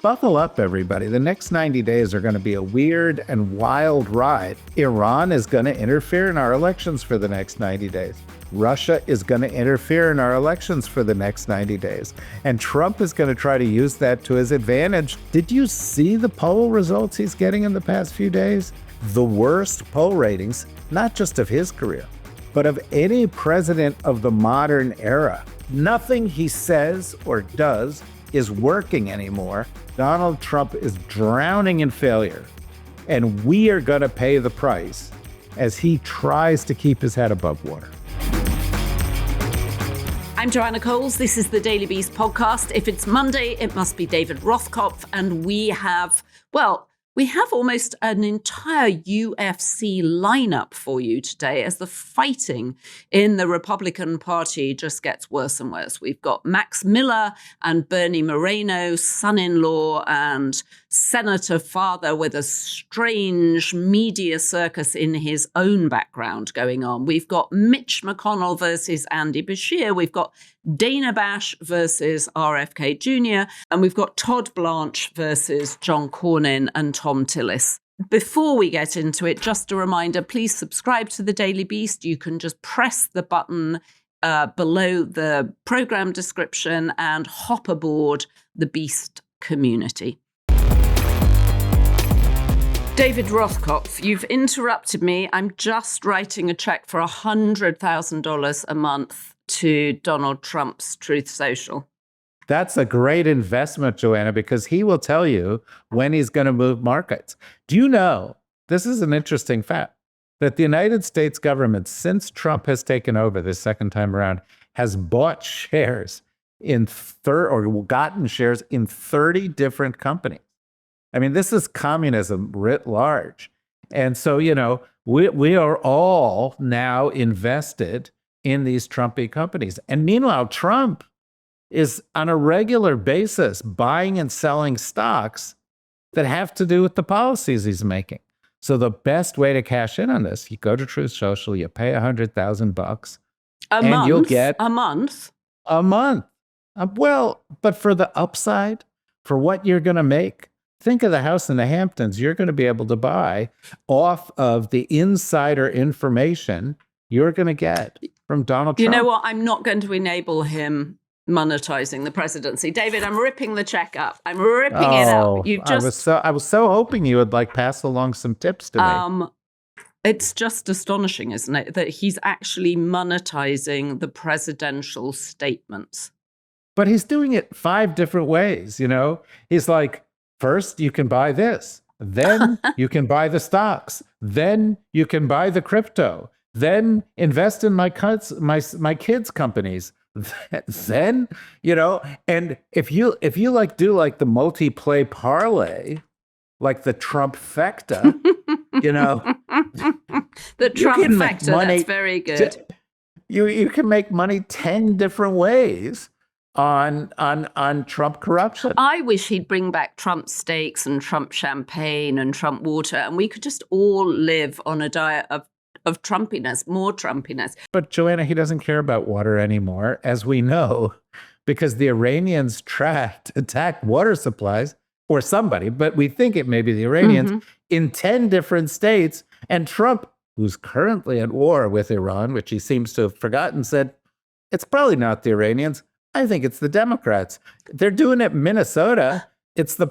Buckle up, everybody. The next 90 days are going to be a weird and wild ride. Iran is going to interfere in our elections for the next 90 days. Russia is going to interfere in our elections for the next 90 days. And Trump is going to try to use that to his advantage. Did you see the poll results he's getting in the past few days? The worst poll ratings, not just of his career, but of any president of the modern era. Nothing he says or does is working anymore. Donald Trump is drowning in failure, and we are going to pay the price as he tries to keep his head above water. I'm Joanna Coles. This is the Daily Beast podcast. If it's Monday, it must be David Rothkopf, and we have almost an entire UFC lineup for you today as the fighting in the Republican Party just gets worse and worse. We've got Max Miller and Bernie Moreno, son-in-law and senator father with a strange media circus in his own background going on. We've got Mitch McConnell versus Andy Beshear. We've got Dana Bash versus RFK Jr. And we've got Todd Blanche versus John Cornyn and Tom Tillis. Before we get into it, just a reminder, please subscribe to the Daily Beast. You can just press the button below the program description and hop aboard the Beast community. David Rothkopf, you've interrupted me. I'm just writing a check for $100,000 a month to Donald Trump's Truth Social. That's a great investment, Joanna, because he will tell you when he's going to move markets. Do you know, this is an interesting fact, that the United States government, since Trump has taken over this second time around, has bought shares or gotten shares in 30 different companies. I mean, this is communism writ large. And so, we are all now invested in these Trumpy companies. And meanwhile, Trump is on a regular basis buying and selling stocks that have to do with the policies he's making. So the best way to cash in on this, you go to Truth Social, you pay $100,000 and you'll get a month. Well, but for the upside, for what you're going to make, think of the house in the Hamptons you're going to be able to buy off of the insider information you're going to get from Donald Trump. You know what? I'm not going to enable him monetizing the presidency. David, I'm ripping the check up. I'm ripping it up. I was so hoping you would pass along some tips to me. It's just astonishing, isn't it, that he's actually monetizing the presidential statements. But he's doing it 5 different ways, He's like, first, you can buy this. Then you can buy the stocks. Then you can buy the crypto. Then invest in my kids' companies. Then, and if you do the multi-play parlay, like the Trumpfecta, the Trumpfecta, that's very good. You can make money 10 different ways on Trump corruption. I wish he'd bring back Trump steaks and Trump champagne and Trump water, and we could just all live on a diet of Trumpiness, more Trumpiness. But Joanna, he doesn't care about water anymore, as we know, because the Iranians attacked water supplies, or somebody, but we think it may be the Iranians, in 10 different states. And Trump, who's currently at war with Iran, which he seems to have forgotten, said, it's probably not the Iranians. I think it's the Democrats. They're doing it in Minnesota. It's the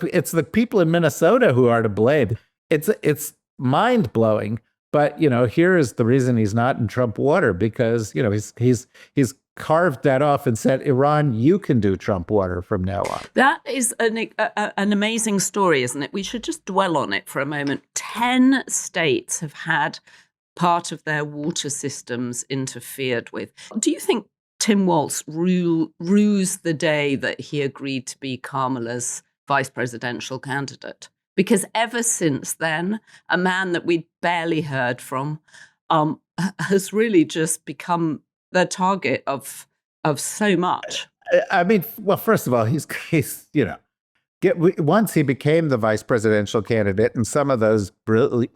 people in Minnesota who are to blame. It's mind-blowing. But, here is the reason he's not in Trump water, because, he's carved that off and said, Iran, you can do Trump water from now on. That is an amazing story, isn't it? We should just dwell on it for a moment. 10 states have had part of their water systems interfered with. Do you think Tim Walz ruse the day that he agreed to be Kamala's vice presidential candidate? Because ever since then, a man that we'd barely heard from has really just become the target of so much. I mean, well, first of all, he's once he became the vice presidential candidate, and some of those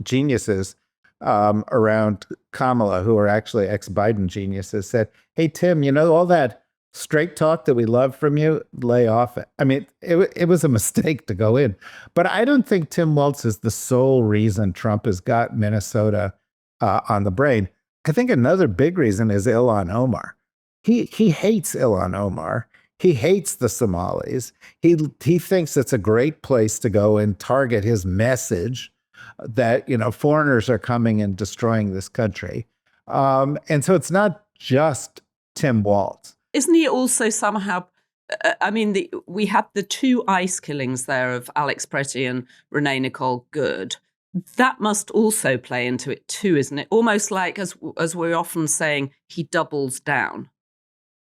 geniuses around Kamala, who are actually ex-Biden geniuses, said, hey, Tim, all that straight talk that we love from you, lay off it. I mean, it was a mistake to go in. But I don't think Tim Walz is the sole reason Trump has got Minnesota on the brain. I think another big reason is Ilhan Omar. He hates Ilhan Omar. He hates the Somalis. He thinks it's a great place to go and target his message that, foreigners are coming and destroying this country. And so it's not just Tim Walz. Isn't he also somehow, we had the 2 ICE killings there of Alex Pretty and Renee Nicole Good. That must also play into it too, isn't it? Almost like, as we're often saying, he doubles down.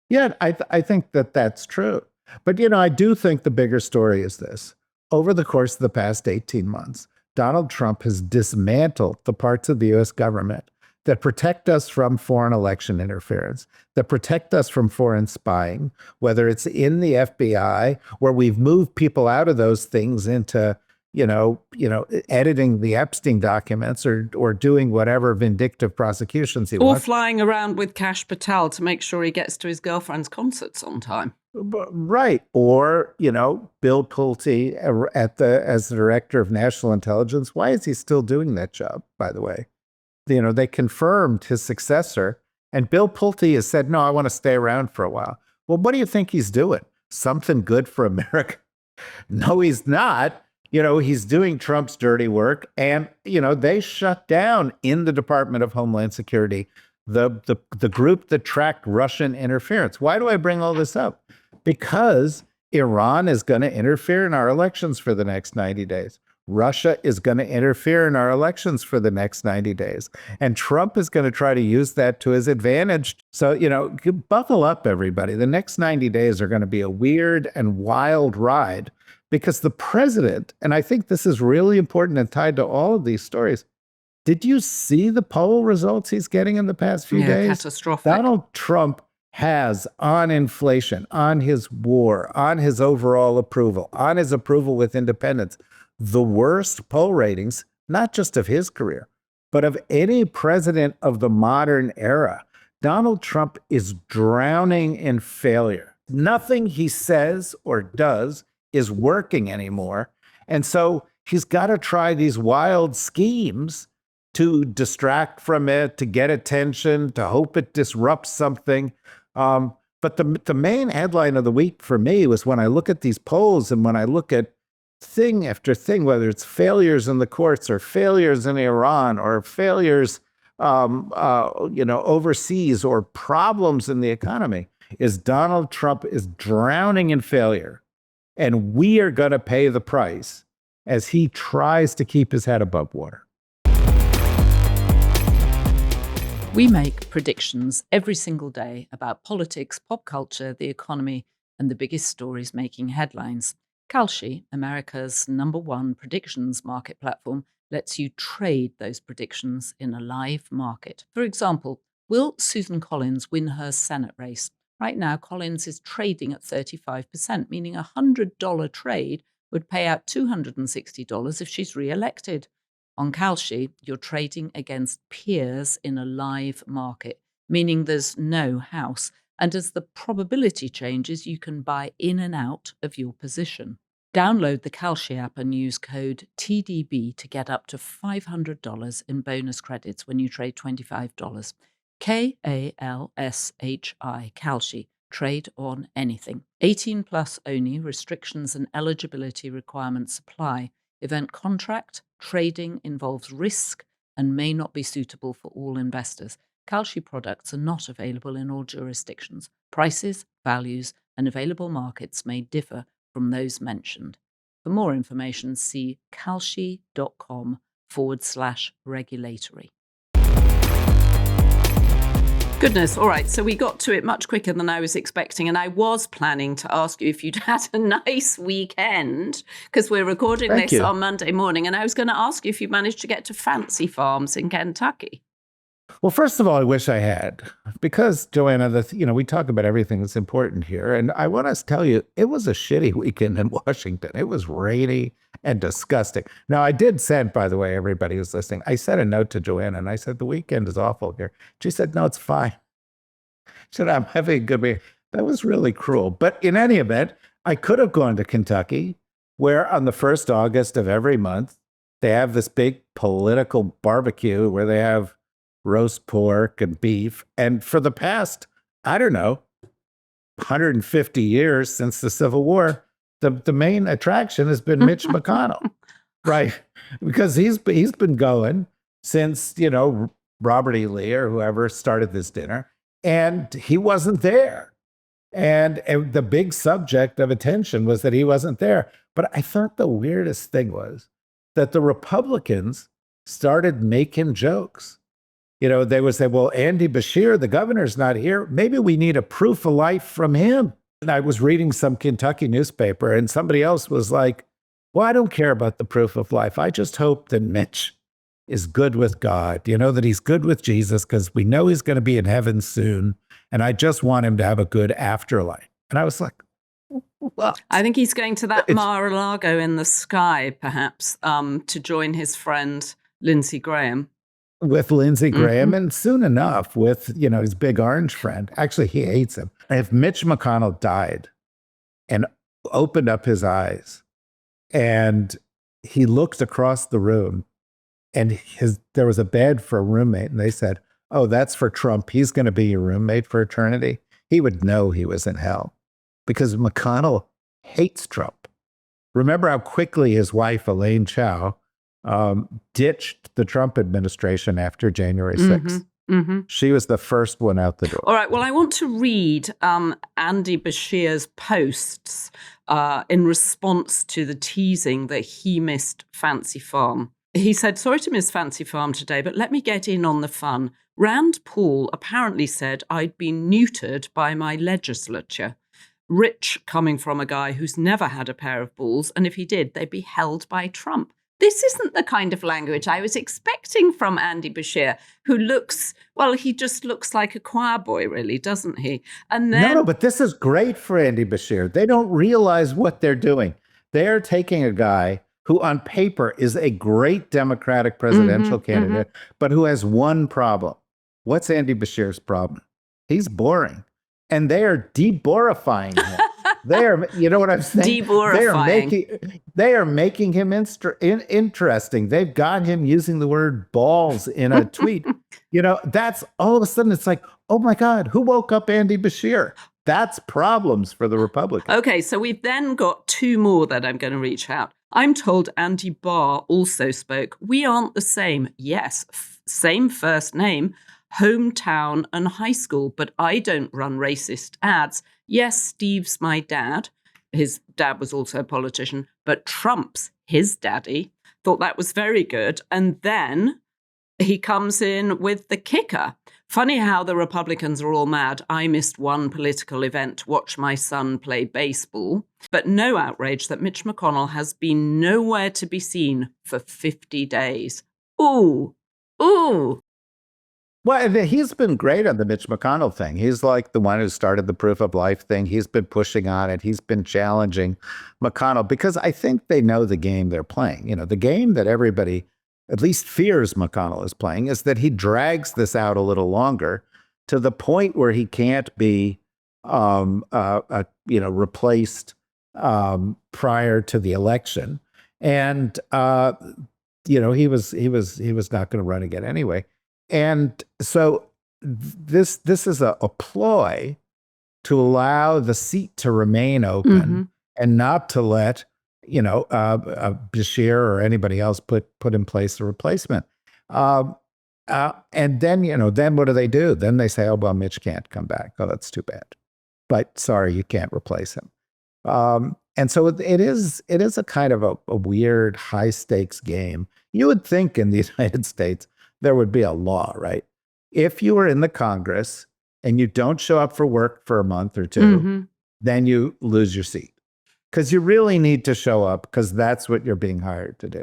Yeah, I think that's true. But, I do think the bigger story is this. Over the course of the past 18 months, Donald Trump has dismantled the parts of the U.S. government that protect us from foreign election interference, that protect us from foreign spying, whether it's in the FBI, where we've moved people out of those things into, editing the Epstein documents or doing whatever vindictive prosecutions he wants. Or flying around with Kash Patel to make sure he gets to his girlfriend's concerts on time. Right. Or, Bill Pulte as the director of national intelligence. Why is he still doing that job, by the way? They confirmed his successor, and Bill Pulte has said, no, I want to stay around for a while. Well, what do you think he's doing? Something good for America? No, he's not. He's doing Trump's dirty work. And, they shut down in the Department of Homeland Security the group that tracked Russian interference. Why do I bring all this up? Because Iran is going to interfere in our elections for the next 90 days. Russia is going to interfere in our elections for the next 90 days. And Trump is going to try to use that to his advantage. So, buckle up, everybody. The next 90 days are going to be a weird and wild ride because the president, and I think this is really important and tied to all of these stories, did you see the poll results he's getting in the past few days? Catastrophic. Donald Trump has on inflation, on his war, on his overall approval, on his approval with independents, the worst poll ratings, not just of his career, but of any president of the modern era. Donald Trump is drowning in failure. Nothing he says or does is working anymore. And so he's got to try these wild schemes to distract from it, to get attention, to hope it disrupts something. But the main headline of the week for me was when I look at these polls and when I look at thing after thing, whether it's failures in the courts or failures in Iran or failures, overseas or problems in the economy, is Donald Trump is drowning in failure. And we are going to pay the price as he tries to keep his head above water. We make predictions every single day about politics, pop culture, the economy, and the biggest stories making headlines. Kalshi, America's #1 predictions market platform, lets you trade those predictions in a live market. For example, will Susan Collins win her Senate race? Right now, Collins is trading at 35%, meaning a $100 trade would pay out $260 if she's re-elected. On Kalshi, you're trading against peers in a live market, meaning there's no house. And as the probability changes, you can buy in and out of your position. Download the Kalshi app and use code TDB to get up to $500 in bonus credits when you trade $25. KALSHI, Kalshi. Trade on anything. 18 plus only. Restrictions and eligibility requirements apply. Event contract. Trading involves risk and may not be suitable for all investors. Kalshi products are not available in all jurisdictions. Prices, values, and available markets may differ from those mentioned. For more information, see kalshi.com/regulatory. Goodness, all right, so we got to it much quicker than I was expecting, and I was planning to ask you if you'd had a nice weekend, because we're recording Thank this you. on Monday morning, and I was going to ask you if you managed to get to Fancy Farms in Kentucky. Well, first of all, I wish I had, because Joanna, we talk about everything that's important here, and I want to tell you, it was a shitty weekend in Washington. It was rainy and disgusting. Now, I did send, by the way, everybody who's listening, I sent a note to Joanna, and I said, the weekend is awful here. She said, no, it's fine. She said, I'm having a good week. That was really cruel. But in any event, I could have gone to Kentucky, where on the 1st August of every month, they have this big political barbecue where they have roast pork and beef. And for the past, I don't know, 150 years since the Civil War, the main attraction has been Mitch McConnell, right? Because he's been going since, Robert E. Lee or whoever started this dinner, and he wasn't there. And the big subject of attention was that he wasn't there. But I thought the weirdest thing was that the Republicans started making jokes. They would say, well, Andy Beshear, the governor's not here. Maybe we need a proof of life from him. And I was reading some Kentucky newspaper, and somebody else was like, well, I don't care about the proof of life. I just hope that Mitch is good with God, that he's good with Jesus, because we know he's going to be in heaven soon. And I just want him to have a good afterlife. And I was like, what? I think he's going to that Mar-a-Lago in the sky, perhaps, to join his friend Lindsey Graham. With Lindsey Graham, and soon enough with, his big orange friend. Actually, he hates him. If Mitch McConnell died and opened up his eyes and he looked across the room and there was a bed for a roommate, and they said, oh, that's for Trump. He's going to be your roommate for eternity. He would know he was in hell because McConnell hates Trump. Remember how quickly his wife, Elaine Chao, ditched the Trump administration after January 6th. She was the first one out the door. All right. Well, I want to read Andy Beshear's posts in response to the teasing that he missed Fancy Farm. He said, sorry to miss Fancy Farm today, but let me get in on the fun. Rand Paul apparently said I'd been neutered by my legislature. Rich coming from a guy who's never had a pair of balls, and if he did, they'd be held by Trump. This isn't the kind of language I was expecting from Andy Beshear, who he just looks like a choir boy, really, doesn't he? And then No, but this is great for Andy Beshear. They don't realize what they're doing. They're taking a guy who on paper is a great Democratic presidential candidate, but who has one problem. What's Andy Beshear's problem? He's boring. And they are deborifying him. They are, you know what I'm saying? Deborifying. They are making him interesting. They've got him using the word balls in a tweet. That's all of a sudden it's like, oh my God, who woke up Andy Beshear? That's problems for the Republicans. Okay, so we've then got two more that I'm going to reach out. I'm told Andy Barr also spoke. We aren't the same. Yes, same first name, hometown and high school, but I don't run racist ads. Yes, Steve's my dad. His dad was also a politician, but Trump's his daddy. Thought that was very good. And then he comes in with the kicker. Funny how the Republicans are all mad. I missed one political event to watch my son play baseball, but no outrage that Mitch McConnell has been nowhere to be seen for 50 days. Ooh. Well, he's been great on the Mitch McConnell thing. He's like the one who started the proof of life thing. He's been pushing on it. He's been challenging McConnell because I think they know the game they're playing. The game that everybody at least fears McConnell is playing is that he drags this out a little longer to the point where he can't be, replaced prior to the election. And, he was not going to run again anyway. And so this is a ploy to allow the seat to remain open and not to let Beshear or anybody else put in place a replacement. And then what do? Then they say, oh, well, Mitch can't come back. Oh, that's too bad. But sorry, you can't replace him. And so it is a kind of a weird high stakes game. You would think in the United States, there would be a law, right? If you were in the Congress and you don't show up for work for a month or two, then you lose your seat. Because you really need to show up because that's what you're being hired to do.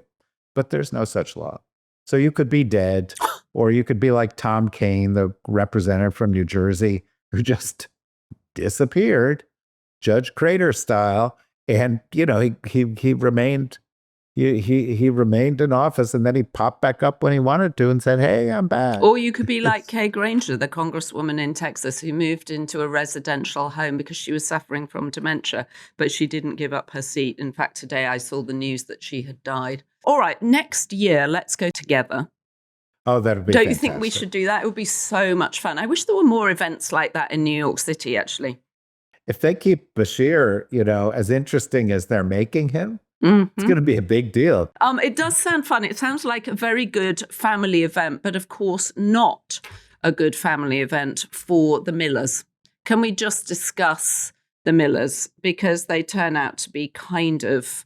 But there's no such law. So you could be dead, or you could be like Tom Kaine, the representative from New Jersey, who just disappeared, Judge Crater style. And, he remained He remained in office, and then he popped back up when he wanted to and said, "Hey, I'm back." Or you could be like Kay Granger, the congresswoman in Texas who moved into a residential home because she was suffering from dementia, but she didn't give up her seat. In fact, today I saw the news that she had died. All right, next year, let's go together. Oh, that'd be Don't fantastic. you think we should do that? It would be so much fun. I wish there were more events like that in New York City, actually. If they keep Beshear, as interesting as they're making him, it's going to be a big deal. It does sound fun. It sounds like a very good family event, but of course not a good family event for the Millers. Can we just discuss the Millers? Because they turn out to be kind of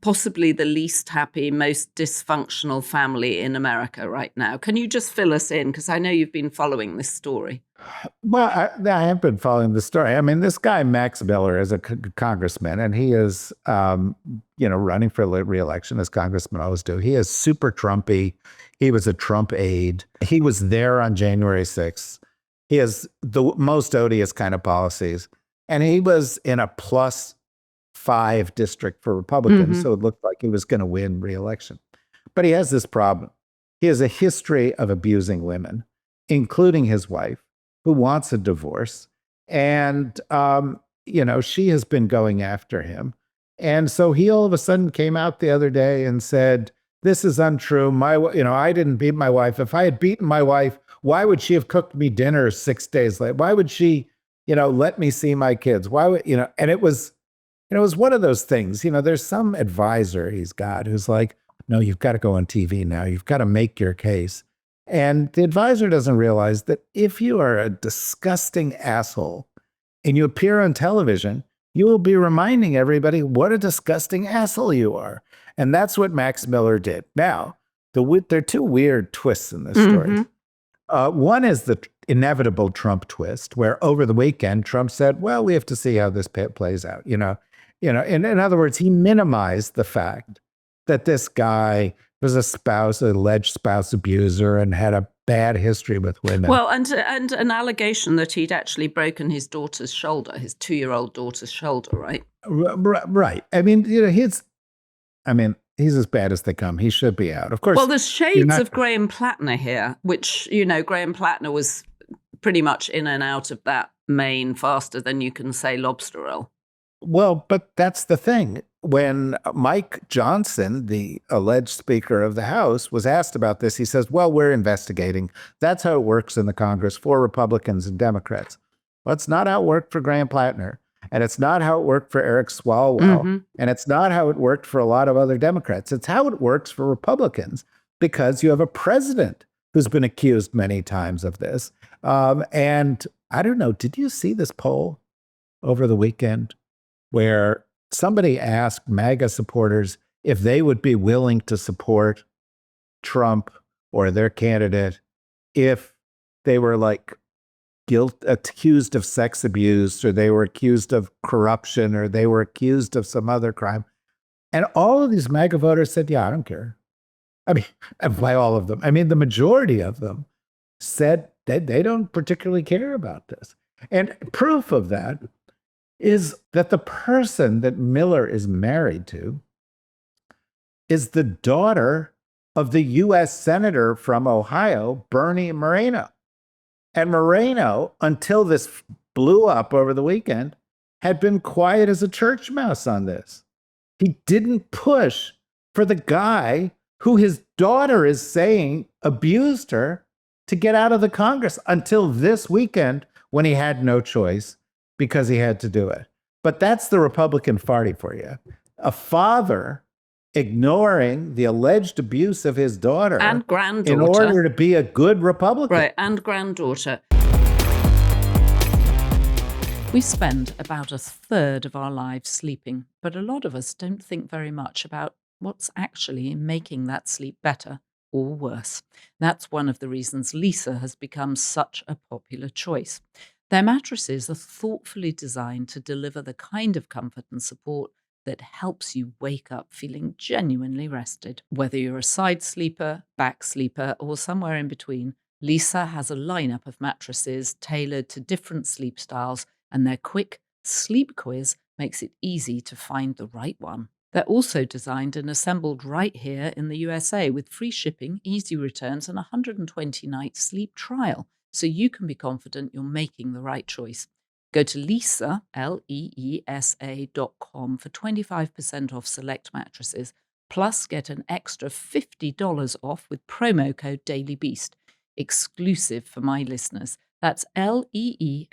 possibly the least happy, most dysfunctional family in America right now. Can you just fill us in? Because I know you've been following this story. Well, I have been following the story. I mean, this guy, Max Miller, is a congressman, and he is, running for re-election, as congressmen always do. He is super Trumpy. He was a Trump aide. He was there on January 6th. He has the most odious kind of policies. And he was in a +5 district for Republicans, so it looked like he was going to win re-election. But he has this problem. He has a history of abusing women, including his wife, who wants a divorce. And, she has been going after him. And so he all of a sudden came out the other day and said, "This is untrue. I didn't beat my wife. If I had beaten my wife, why would she have cooked me dinner 6 days later? Why would she, let me see my kids? Why would, and it was one of those things, there's some advisor he's got who's like, "No, you've got to go on TV now. You've got to make your case." And the advisor doesn't realize that if you are a disgusting asshole and you appear on television, you will be reminding everybody what a disgusting asshole you are. And that's what Max Miller did. Now, there are two weird twists in this story. One is the inevitable Trump twist, where over the weekend, Trump said, "Well, we have to see how this plays out." In other words, he minimized the fact that this guy was an alleged spouse abuser, and had a bad history with women. Well, and an allegation that he'd actually broken his daughter's shoulder, his 2-year-old daughter's shoulder, right? Right. I mean, he's as bad as they come. He should be out. Of course. Well, there's shades of Graham Plattner here, which, Graham Plattner was pretty much in and out of that Maine faster than you can say lobster roll. Well, but that's the thing. When Mike Johnson, the alleged Speaker of the House, was asked about this, he says, "Well, we're investigating. That's how it works in the Congress for Republicans and Democrats." Well, it's not how it worked for Graham Plattner, and it's not how it worked for Eric Swalwell, and it's not how it worked for a lot of other Democrats. It's how it works for Republicans, because you have a president who's been accused many times of this. And I don't know, did you see this poll over the weekend where somebody asked MAGA supporters if they would be willing to support Trump or their candidate if they were accused of sex abuse, or they were accused of corruption, or they were accused of some other crime? And all of these MAGA voters said, "Yeah, I don't care." I mean, by all of them, I mean, the majority of them said that they don't particularly care about this. And proof of that is that the person that Miller is married to is the daughter of the U.S. Senator from Ohio, Bernie Moreno. And Moreno, until this blew up over the weekend, had been quiet as a church mouse on this. He didn't push for the guy who his daughter is saying abused her to get out of the Congress until this weekend, when he had no choice because he had to do it. But that's the Republican Party for you. A father ignoring the alleged abuse of his daughter and granddaughter in order to be a good Republican. Right, and granddaughter. We spend about a third of our lives sleeping, but a lot of us don't think very much about what's actually making that sleep better or worse. That's one of the reasons Leesa has become such a popular choice. Their mattresses are thoughtfully designed to deliver the kind of comfort and support that helps you wake up feeling genuinely rested. Whether you're a side sleeper, back sleeper, or somewhere in between, Leesa has a lineup of mattresses tailored to different sleep styles, and their quick sleep quiz makes it easy to find the right one. They're also designed and assembled right here in the USA with free shipping, easy returns, and a 120-night sleep trial, so you can be confident you're making the right choice. Go to Leesa, LEESA.com for 25% off select mattresses, plus get an extra $50 off with promo code DailyBeast, exclusive for my listeners. That's LEESA.com,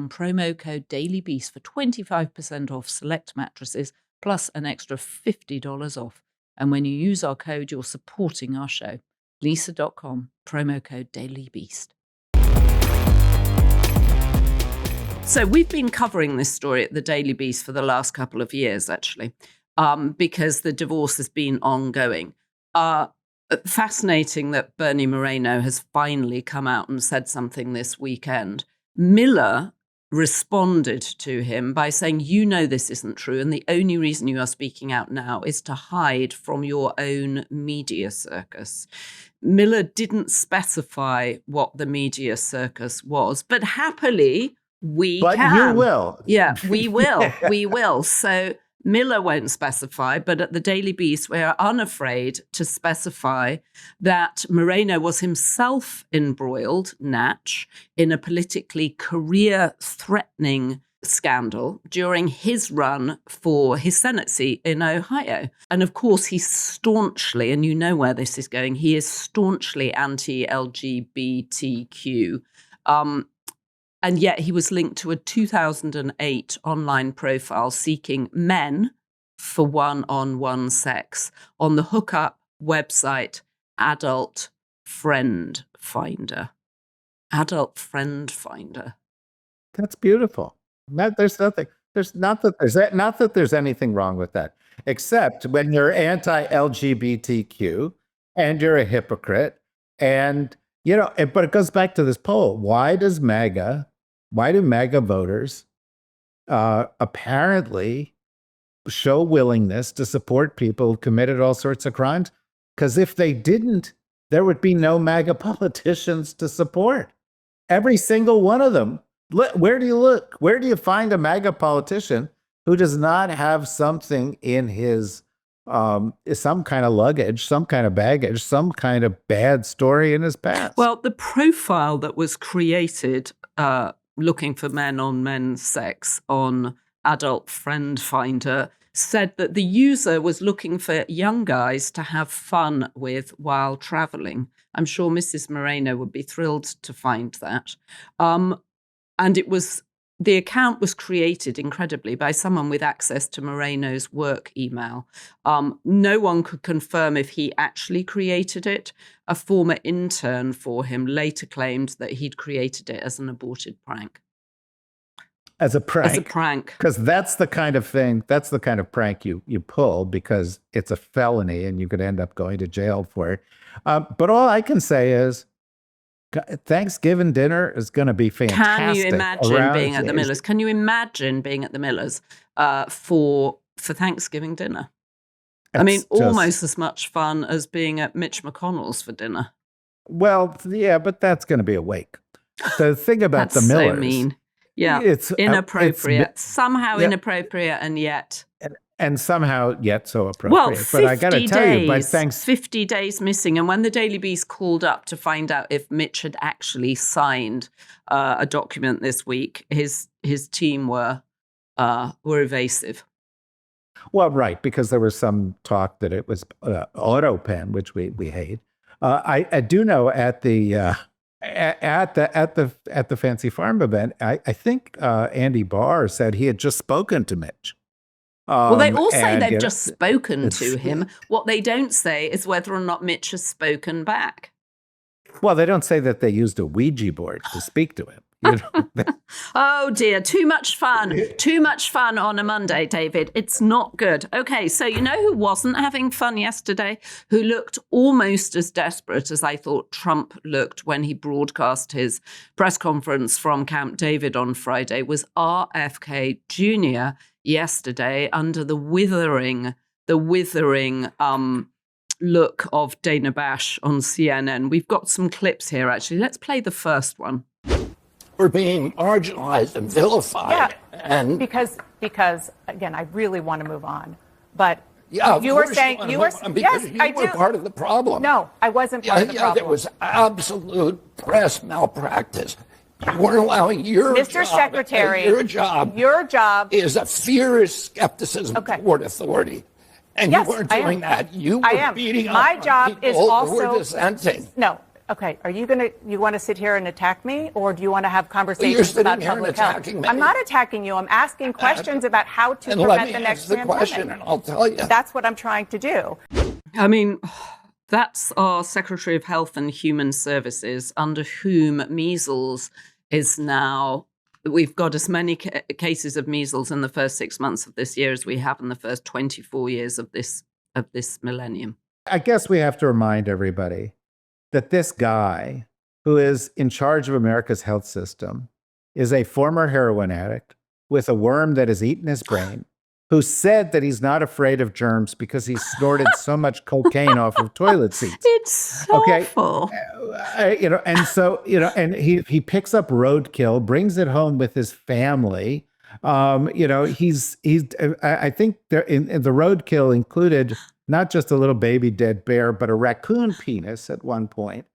promo code DailyBeast for 25% off select mattresses, plus an extra $50 off. And when you use our code, you're supporting our show. Leesa.com, promo code DailyBeast. So we've been covering this story at the Daily Beast for the last couple of years, actually, because the divorce has been ongoing. Fascinating that Bernie Moreno has finally come out and said something this weekend. Miller responded to him by saying, you know this isn't true, and the only reason you are speaking out now is to hide from your own media circus. Miller didn't specify what the media circus was, but happily But you will. Yeah, we will. We will. So Miller won't specify, but at the Daily Beast, we are unafraid to specify that Moreno was himself embroiled, Natch, in a politically career-threatening scandal during his run for his Senate seat in Ohio. And of course, he's staunchly, and you know where this is going, he is staunchly anti-LGBTQ. And yet he was linked to a 2008 online profile seeking men for one-on-one sex on the hookup website Adult Friend Finder. Adult Friend Finder. That's beautiful. Not that there's anything wrong with that, except when you're anti-LGBTQ and you're a hypocrite. And, but it goes back to this poll. Why do MAGA voters apparently show willingness to support people who committed all sorts of crimes? Because if they didn't, there would be no MAGA politicians to support. Every single one of them. Where do you look? Where do you find a MAGA politician who does not have something in his, some kind of luggage, some kind of baggage, some kind of bad story in his past? Well, the profile that was created looking for men-on-men sex on Adult Friend Finder said that the user was looking for young guys to have fun with while traveling. I'm sure Mrs. Moreno would be thrilled to find that. And the account was created, incredibly, by someone with access to Moreno's work email. No one could confirm if he actually created it. A former intern for him later claimed that he'd created it as an aborted prank. As a prank? As a prank. Because that's the kind of prank you pull, because it's a felony and you could end up going to jail for it. But all I can say is, Thanksgiving dinner is going to be fantastic. Can you imagine being at the Millers? Can you imagine being at the Millers for Thanksgiving dinner? Almost as much fun as being at Mitch McConnell's for dinner. Well, yeah, but that's going to be a wake. The thing about the Millers, so mean. Yeah, it's inappropriate. Somehow inappropriate, and yet. And somehow yet so appropriate. Well, but I got to tell you, by 50 days missing. And when the Daily Beast called up to find out if Mitch had actually signed a document this week, his team were evasive. Well, right, because there was some talk that it was auto pen, which we hate. I do know at the Fancy Farm event, I think Andy Barr said he had just spoken to Mitch. Well, they all say they've just spoken to him. What they don't say is whether or not Mitch has spoken back. Well, they don't say that they used a Ouija board to speak to him. Oh, dear. Too much fun. Too much fun on a Monday, David. It's not good. Okay, so you know who wasn't having fun yesterday? Who looked almost as desperate as I thought Trump looked when he broadcast his press conference from Camp David on Friday was RFK Jr. yesterday under the withering look of Dana Bash on CNN. We've got some clips here, actually. Let's play the first one. We're being marginalized and vilified. Yeah, and because again, I really want to move on. But Yeah, of you were course saying wanna you move were on yes, because you I were do. part of the problem. No, I wasn't part of the problem. There was absolute press malpractice. You weren't allowing your Mr. job. Secretary, your job is a fierce skepticism toward authority. And yes, you weren't I am. doing that. You I were am. beating up My on job people is who also were dissenting. No. Okay. You want to sit here and attack me, or do you want to have You're conversations sitting about here and public health? attacking me. I'm not attacking you. I'm asking questions about how to And prevent let me the next ask the pandemic. question, and I'll tell you. That's what I'm trying to do. I mean, that's our Secretary of Health and Human Services, under whom measles is now. We've got as many cases of measles in the first 6 months of this year as we have in the first 24 years of this millennium. I guess we have to remind everybody that this guy who is in charge of America's health system is a former heroin addict with a worm that has eaten his brain, who said that he's not afraid of germs because he snorted so much cocaine off of toilet seats. It's so awful. And he picks up roadkill, brings it home with his family. I think in the roadkill included not just a little baby dead bear, but a raccoon penis at one point.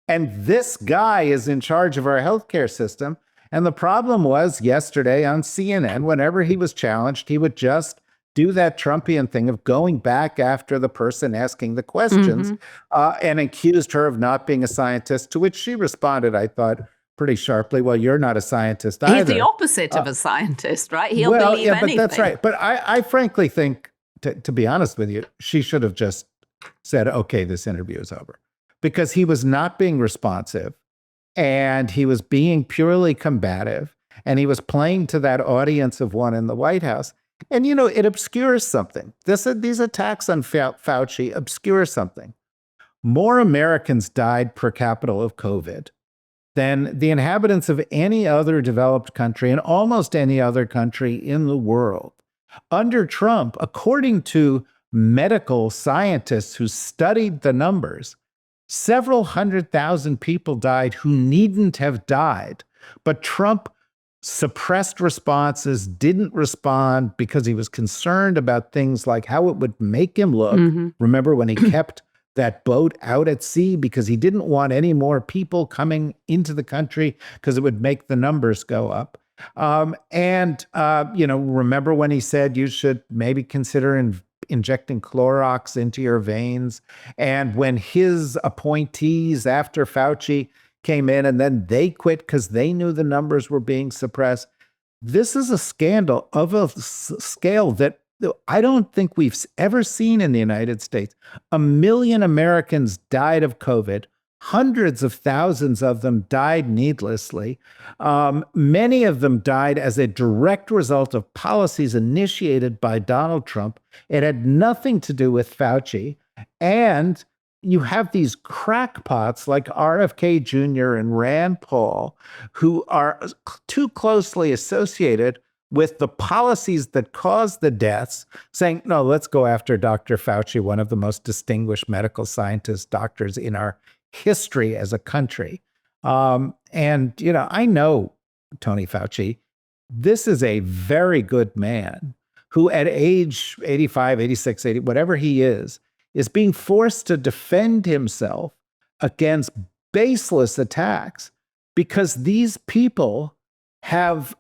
And this guy is in charge of our healthcare system. And the problem was yesterday on CNN, whenever he was challenged, he would just do that Trumpian thing of going back after the person asking the questions and accused her of not being a scientist, to which she responded, I thought, pretty sharply, well, you're not a scientist either. He's the opposite of a scientist, right? He'll believe anything. But that's right. But I frankly think, to be honest with you, she should have just said, okay, this interview is over. Because he was not being responsive and he was being purely combative and he was playing to that audience of one in the White House. And, it obscures something. These attacks on Fauci obscure something. More Americans died per capita of COVID than the inhabitants of any other developed country and almost any other country in the world. Under Trump, according to medical scientists who studied the numbers, several 100,000 people died who needn't have died. But Trump suppressed responses, didn't respond because he was concerned about things like how it would make him look. Remember when he kept that boat out at sea because he didn't want any more people coming into the country because it would make the numbers go up. Remember when he said you should maybe consider injecting Clorox into your veins. And when his appointees after Fauci came in and then they quit because they knew the numbers were being suppressed. This is a scandal of a scale that I don't think we've ever seen in the United States. 1 million Americans died of COVID. Hundreds of thousands of them died needlessly. Many of them died as a direct result of policies initiated by Donald Trump. It had nothing to do with Fauci. And you have these crackpots like RFK Jr. and Rand Paul, who are too closely associated with the policies that caused the deaths, saying, no, let's go after Dr. Fauci, one of the most distinguished medical scientists, doctors in our history as a country. I know Tony Fauci. This is a very good man who at age 85, 86, 80, whatever he is being forced to defend himself against baseless attacks because these people have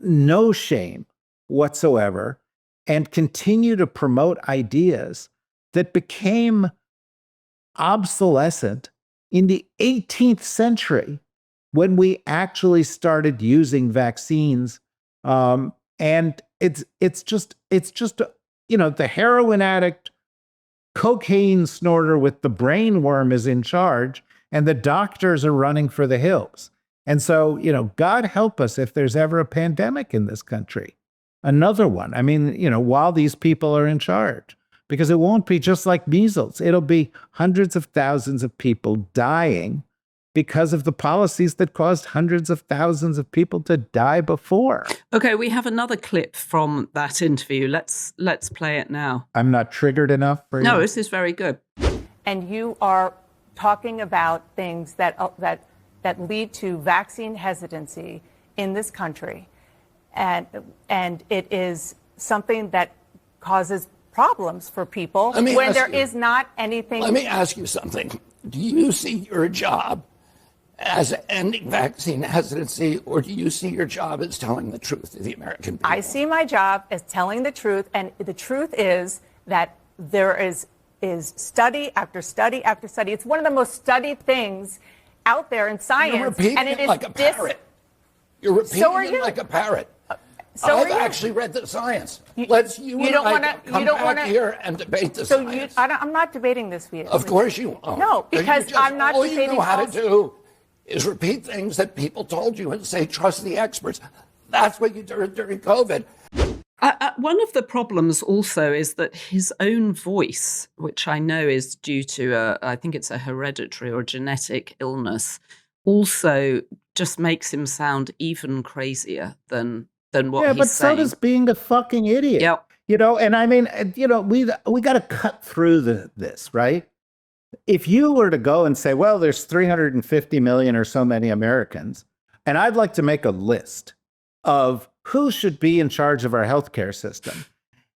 no shame whatsoever and continue to promote ideas that became obsolescent in the 18th century when we actually started using vaccines. And it's just the heroin addict, cocaine snorter with the brain worm is in charge, and the doctors are running for the hills. And so, God help us if there's ever a pandemic in this country. Another one. I mean, while these people are in charge, because it won't be just like measles. It'll be hundreds of thousands of people dying because of the policies that caused hundreds of thousands of people to die before. Okay, we have another clip from that interview. Let's play it now. I'm not triggered enough for you? No, this is very good. And you are talking about things that lead to vaccine hesitancy in this country. And it is something that causes problems for people Let me when ask there you- is not anything. Let me ask you something. Do you see your job as ending vaccine hesitancy, or do you see your job as telling the truth to the American people? I see my job as telling the truth, and the truth is that there is study after study after study. It's one of the most studied things out there in science. You're repeating and it it is like a parrot. You're repeating So are it you. like a parrot. So I've are you. actually read the science. You- Let's you and don't I wanna- come you don't back wanna- here and debate the So science. I'm not debating this with you. Of course you won't. No, because I'm not all debating you know how to false- do is repeat things that people told you and say, trust the experts. That's what you did during COVID. One of the problems also is that his own voice, which I know is due to, I think it's a hereditary or genetic illness, also just makes him sound even crazier than what Yeah, he's but saying. so does being a fucking idiot. Yep. You know, and I mean, you know, we got to cut through this, right? If you were to go and say, well, there's 350 million or so many Americans, and I'd like to make a list of who should be in charge of our healthcare system.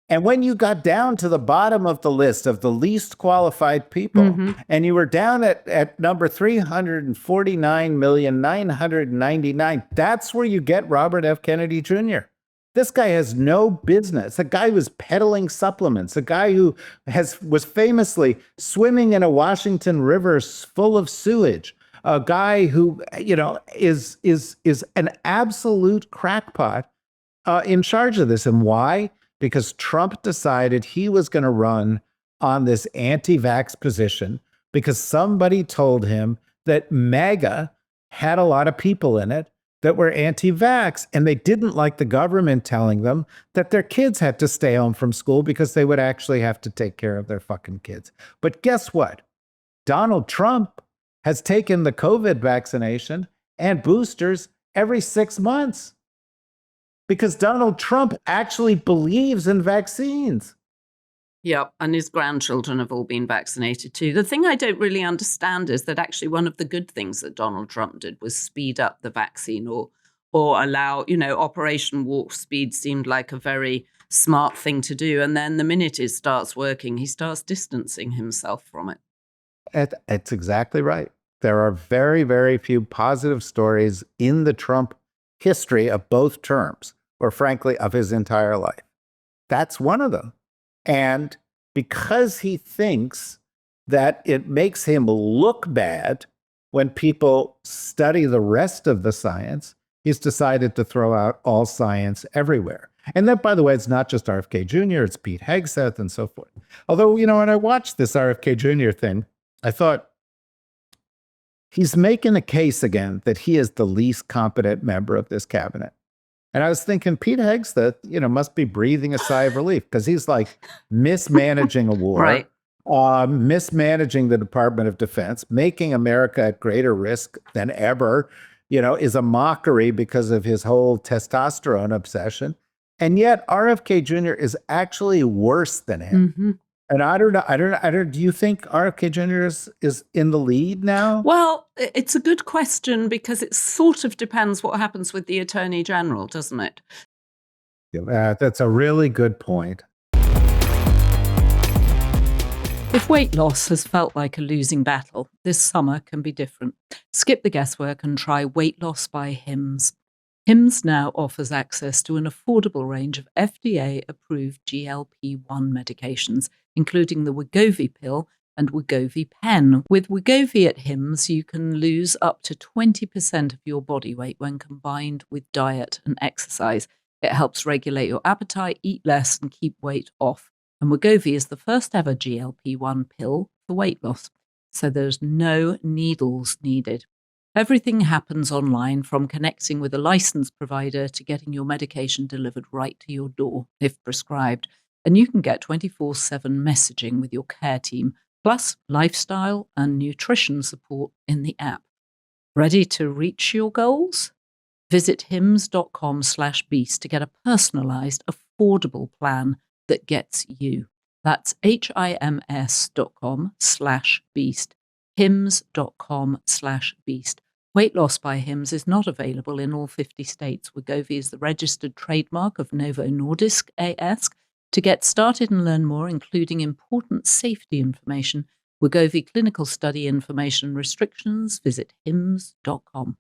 And when you got down to the bottom of the list of the least qualified people, and you were down at number 349,999,000, that's where you get Robert F. Kennedy Jr. This guy has no business. A guy who's peddling supplements, a guy who was famously swimming in a Washington river full of sewage, a guy who, you know, is an absolute crackpot in charge of this. And why? Because Trump decided he was going to run on this anti-vax position because somebody told him that MAGA had a lot of people in it that were anti-vax, and they didn't like the government telling them that their kids had to stay home from school because they would actually have to take care of their fucking kids. But guess what? Donald Trump has taken the COVID vaccination and boosters every 6 months because Donald Trump actually believes in vaccines. Yep, and his grandchildren have all been vaccinated too. The thing I don't really understand is that actually one of the good things that Donald Trump did was speed up the vaccine or allow, you know, Operation Warp Speed seemed like a very smart thing to do. And then the minute it starts working, he starts distancing himself from it. It's exactly right. There are very, very few positive stories in the Trump history of both terms, or frankly, of his entire life. That's one of them. And because he thinks that it makes him look bad when people study the rest of the science, he's decided to throw out all science everywhere. And that, by the way, it's not just RFK Jr., it's Pete Hegseth and so forth. Although, you know, when I watched this RFK Jr. thing, I thought, he's making a case again that he is the least competent member of this cabinet. And I was thinking, Pete Hegseth, you know, must be breathing a sigh of relief because he's like mismanaging a war, Right. mismanaging the Department of Defense, making America at greater risk than ever, you know, is a mockery because of his whole testosterone obsession. And yet RFK Jr. is actually worse than him. Mm-hmm. And I don't know. Do you think RFK Jr. is in the lead now? Well, it's a good question because it sort of depends what happens with the Attorney General, doesn't it? That's a really good point. If weight loss has felt like a losing battle, this summer can be different. Skip the guesswork and try Weight Loss by Hims. Hims now offers access to an affordable range of FDA-approved GLP-1 medications, including the Wegovy pill and Wegovy pen. With Wegovy at Hims, you can lose up to 20% of your body weight when combined with diet and exercise. It helps regulate your appetite, eat less, and keep weight off. And Wegovy is the first ever GLP-1 pill for weight loss, so there's no needles needed. Everything happens online, from connecting with a licensed provider to getting your medication delivered right to your door, if prescribed. And you can get 24/7 messaging with your care team, plus lifestyle and nutrition support in the app. Ready to reach your goals? Visit hims.com/beast to get a personalized, affordable plan that gets you. That's HIMS.com/beast. hims.com/beast. Weight Loss by Hims is not available in all 50 states. Wegovy is the registered trademark of Novo Nordisk AS. To get started and learn more, including important safety information, Wegovy clinical study information and restrictions, visit hims.com.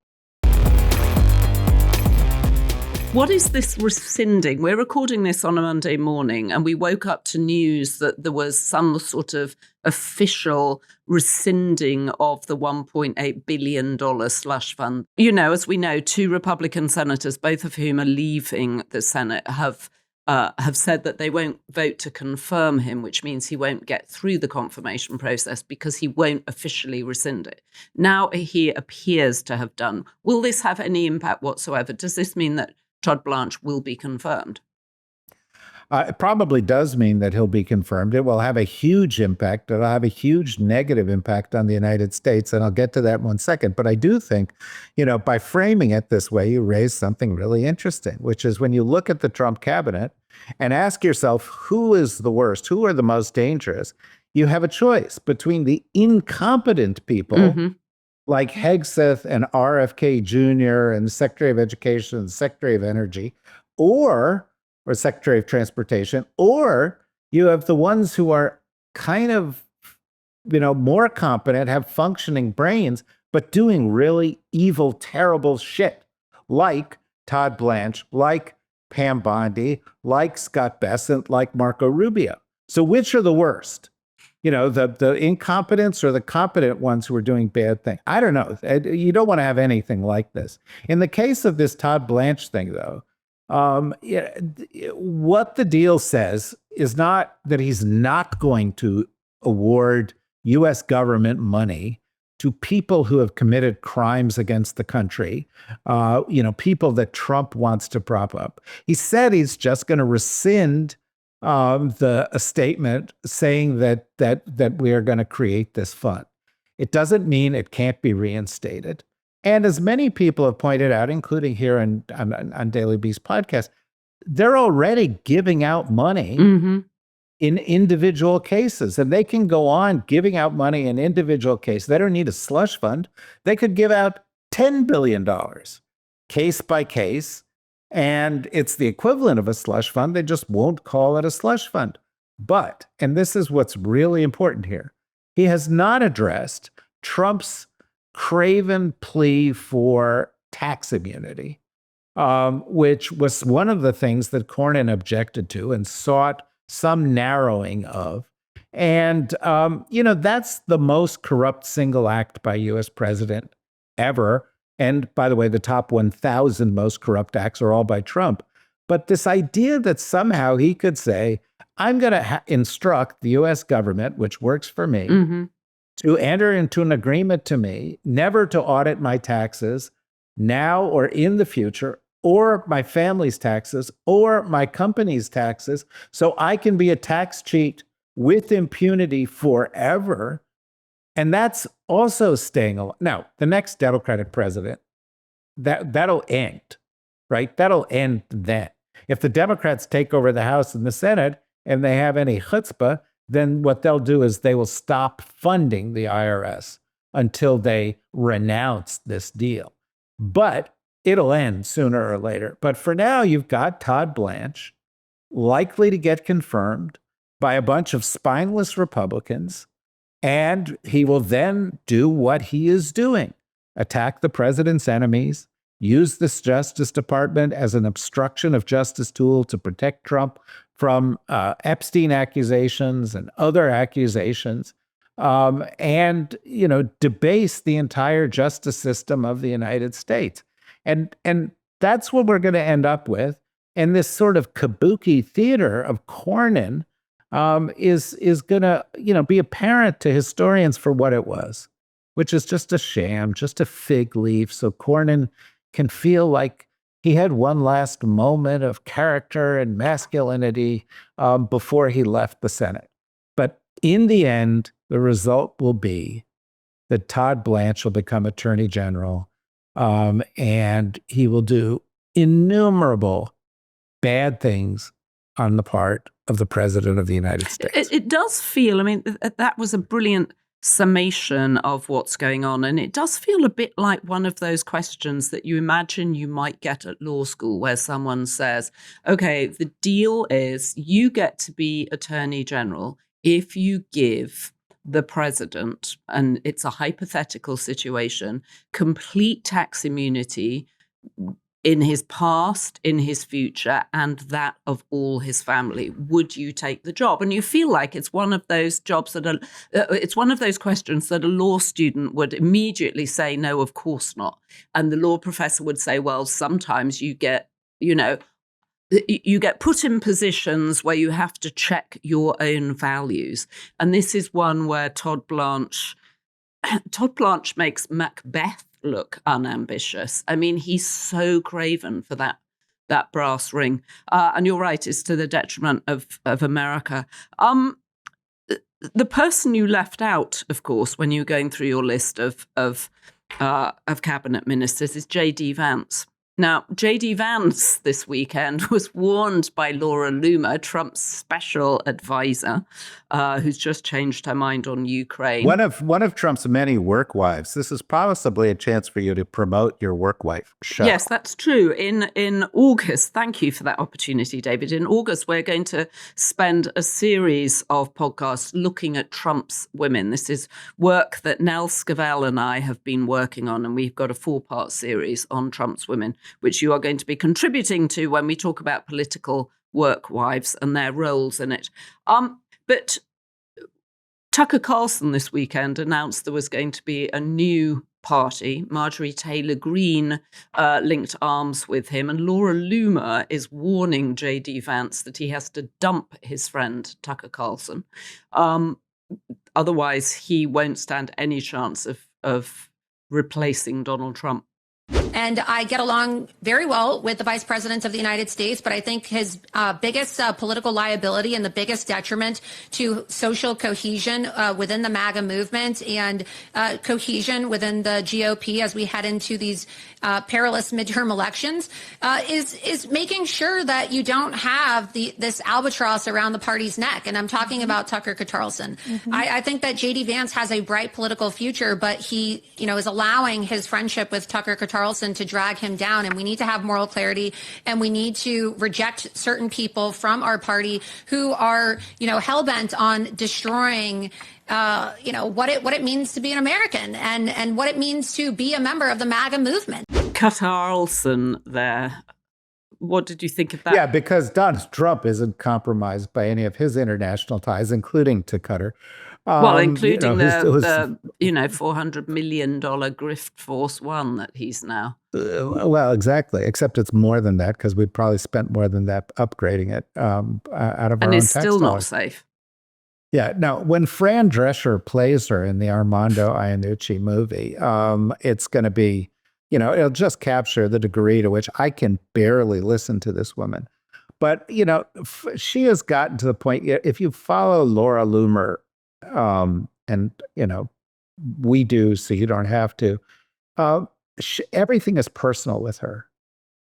What is this rescinding? We're recording this on a Monday morning, and we woke up to news that there was some sort of official rescinding of the $1.8 billion slush fund. You know, as we know, 2 Republican senators, both of whom are leaving the Senate, have said that they won't vote to confirm him, which means he won't get through the confirmation process because he won't officially rescind it. Now he appears to have done. Will this have any impact whatsoever? Does this mean that Todd Blanche will be confirmed? It probably does mean that he'll be confirmed. It will have a huge impact. It'll have a huge negative impact on the United States. And I'll get to that in one second. But I do think, by framing it this way, you raise something really interesting, which is when you look at the Trump cabinet and ask yourself, who is the worst? Who are the most dangerous? You have a choice between the incompetent people like Hegseth and RFK Jr. and the Secretary of Education and the Secretary of Energy, or Secretary of Transportation, or you have the ones who are kind of, more competent, have functioning brains, but doing really evil, terrible shit, like Todd Blanche, like Pam Bondi, like Scott Bessent, like Marco Rubio. So which are the worst? The incompetents or the competent ones who are doing bad things? I don't know. You don't want to have anything like this. In the case of this Todd Blanche thing, though, what the deal says is not that he's not going to award U.S. government money to people who have committed crimes against the country, people that Trump wants to prop up. He said he's just going to rescind a statement saying that we are going to create this fund. It doesn't mean it can't be reinstated. And as many people have pointed out, including here on Daily Beast podcast, they're already giving out money in individual cases. And they can go on giving out money in individual cases. They don't need a slush fund. They could give out $10 billion case by case. And it's the equivalent of a slush fund. They just won't call it a slush fund. But, and this is what's really important here, he has not addressed Trump's craven plea for tax immunity, which was one of the things that Cornyn objected to and sought some narrowing of. And, that's the most corrupt single act by U.S. president ever. And by the way, the top 1,000 most corrupt acts are all by Trump. But this idea that somehow he could say, I'm going to instruct the U.S. government, which works for me, to enter into an agreement to me, never to audit my taxes now or in the future, or my family's taxes, or my company's taxes, so I can be a tax cheat with impunity forever. And that's also staying alive. Now, the next Democratic president, that'll end, right? That'll end then. If the Democrats take over the House and the Senate and they have any chutzpah, then what they'll do is they will stop funding the IRS until they renounce this deal. But it'll end sooner or later. But for now, you've got Todd Blanche likely to get confirmed by a bunch of spineless Republicans. And he will then do what he is doing, attack the president's enemies, use this Justice Department as an obstruction of justice tool to protect Trump from Epstein accusations and other accusations, and debase the entire justice system of the United States. And that's what we're going to end up with. And this sort of kabuki theater of Cornyn is going to, be apparent to historians for what it was, which is just a sham, just a fig leaf. So Cornyn can feel like he had one last moment of character and masculinity before he left the Senate. But in the end, the result will be that Todd Blanche will become Attorney General, and he will do innumerable bad things on the part of the President of the United States. It does feel, that was a brilliant summation of what's going on. And it does feel a bit like one of those questions that you imagine you might get at law school, where someone says, okay, the deal is you get to be Attorney General if you give the president, and it's a hypothetical situation, complete tax immunity in his past, in his future, and that of all his family. Would you take the job? And you feel like it's one of those jobs that it's one of those questions that a law student would immediately say, no, of course not. And the law professor would say, well, sometimes you get put in positions where you have to check your own values. And this is one where Todd Blanche makes Macbeth look unambitious. I mean, he's so craven for that brass ring. And you're right, it's to the detriment of America. The person you left out, of course, when you were going through your list of cabinet ministers is JD Vance. Now, JD Vance this weekend was warned by Laura Loomer, Trump's special advisor, who's just changed her mind on Ukraine. One of Trump's many work wives. This is possibly a chance for you to promote your work wife show. Yes, that's true. In August, thank you for that opportunity, David. In August, we're going to spend a series of podcasts looking at Trump's women. This is work that Nell Scavell and I have been working on, and we've got a 4-part series on Trump's women, which you are going to be contributing to when we talk about political work wives and their roles in it. But Tucker Carlson this weekend announced there was going to be a new party. Marjorie Taylor Greene linked arms with him, and Laura Loomer is warning JD Vance that he has to dump his friend Tucker Carlson. Otherwise, he won't stand any chance of replacing Donald Trump. And I get along very well with the Vice President of the United States, but I think his biggest political liability and the biggest detriment to social cohesion within the MAGA movement and cohesion within the GOP as we head into these perilous midterm elections is making sure that you don't have this albatross around the party's neck. And I'm talking about Tucker Carlson. I think that JD Vance has a bright political future, but he, is allowing his friendship with Tucker Carlson to drag him down. And we need to have moral clarity, and we need to reject certain people from our party who are, hell-bent on destroying what it means to be an American and what it means to be a member of the MAGA movement. Carlson there. What did you think of that? Yeah, because Donald Trump isn't compromised by any of his international ties, including to Qatar. Including the $400 million grift force one that he's now. Well, exactly. Except it's more than that, because we've probably spent more than that upgrading it out of our own tax dollars. And it's still not safe. Yeah. Now, when Fran Drescher plays her in the Armando Iannucci movie, it's going to be, it'll just capture the degree to which I can barely listen to this woman. But, she has gotten to the point, if you follow Laura Loomer, and we do, so you don't have to, everything is personal with her.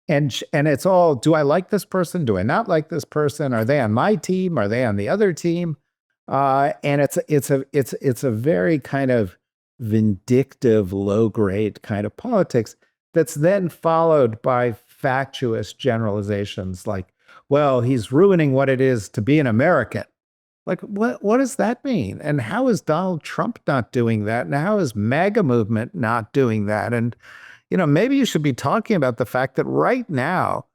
And it's all, do I like this person? Do I not like this person? Are they on my team? Are they on the other team? And it's a very kind of vindictive, low grade kind of politics that's then followed by factious generalizations like, well, he's ruining what it is to be an American. Like, what does that mean? And how is Donald Trump not doing that? And how is MAGA movement not doing that? And, maybe you should be talking about the fact that right now,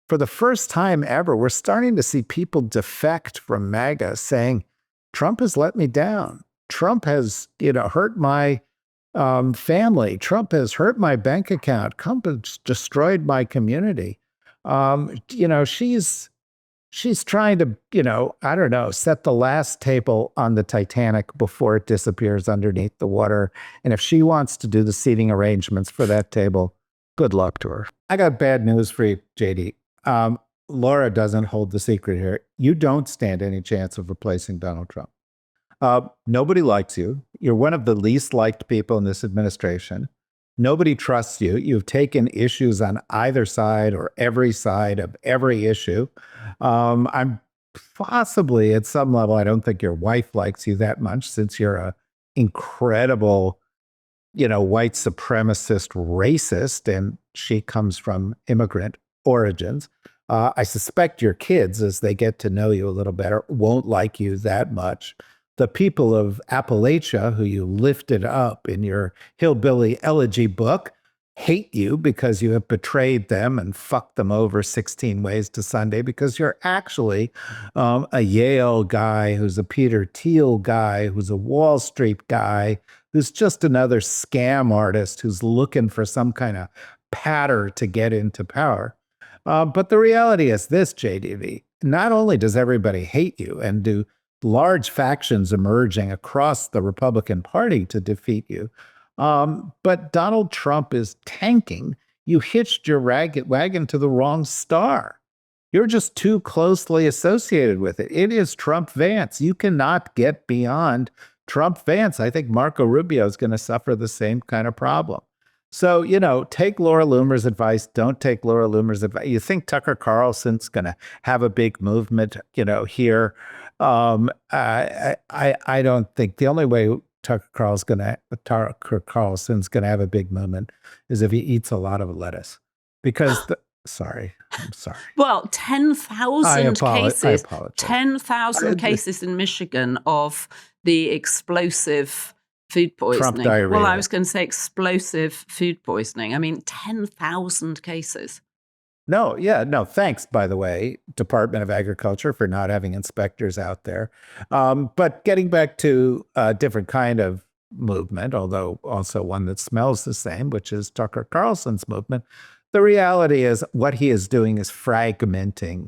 for the first time ever, we're starting to see people defect from MAGA saying, Trump has let me down. Trump has, hurt my family. Trump has hurt my bank account. Trump has destroyed my community. She's trying to, set the last table on the Titanic before it disappears underneath the water. And if she wants to do the seating arrangements for that table, good luck to her. I got bad news for you, JD. Laura doesn't hold the secret here. You don't stand any chance of replacing Donald Trump. Nobody likes you. You're one of the least liked people in this administration. Nobody trusts you. You've taken issues on either side or every side of every issue. I'm possibly at some level, I don't think your wife likes you that much since you're a incredible, white supremacist racist, and she comes from immigrant origins. I suspect your kids, as they get to know you a little better, won't like you that much. The people of Appalachia, who you lifted up in your hillbilly elegy book, hate you because you have betrayed them and fucked them over 16 ways to Sunday, because you're actually a Yale guy who's a Peter Thiel guy, who's a Wall Street guy, who's just another scam artist who's looking for some kind of patter to get into power. But the reality is this, JDV, not only does everybody hate you and do large factions emerging across the Republican Party to defeat you, but Donald Trump is tanking. You hitched your wagon to the wrong star. You're just too closely associated with it. It is Trump Vance. You cannot get beyond Trump Vance. I think Marco Rubio is going to suffer the same kind of problem. So, take Laura Loomer's advice. Don't take Laura Loomer's advice. You think Tucker Carlson's going to have a big movement, here? I don't think. The only way Tucker Carlson's going to have a big movement is if he eats a lot of lettuce. Because, I'm sorry. Well, 10,000 cases. I apologize. 10,000 cases in Michigan of the explosive food poisoning. Trump diarrhea. Well, I was going to say explosive food poisoning. I mean, 10,000 cases. No, thanks, by the way, Department of Agriculture, for not having inspectors out there. But getting back to a different kind of movement, although also one that smells the same, which is Tucker Carlson's movement, the reality is what he is doing is fragmenting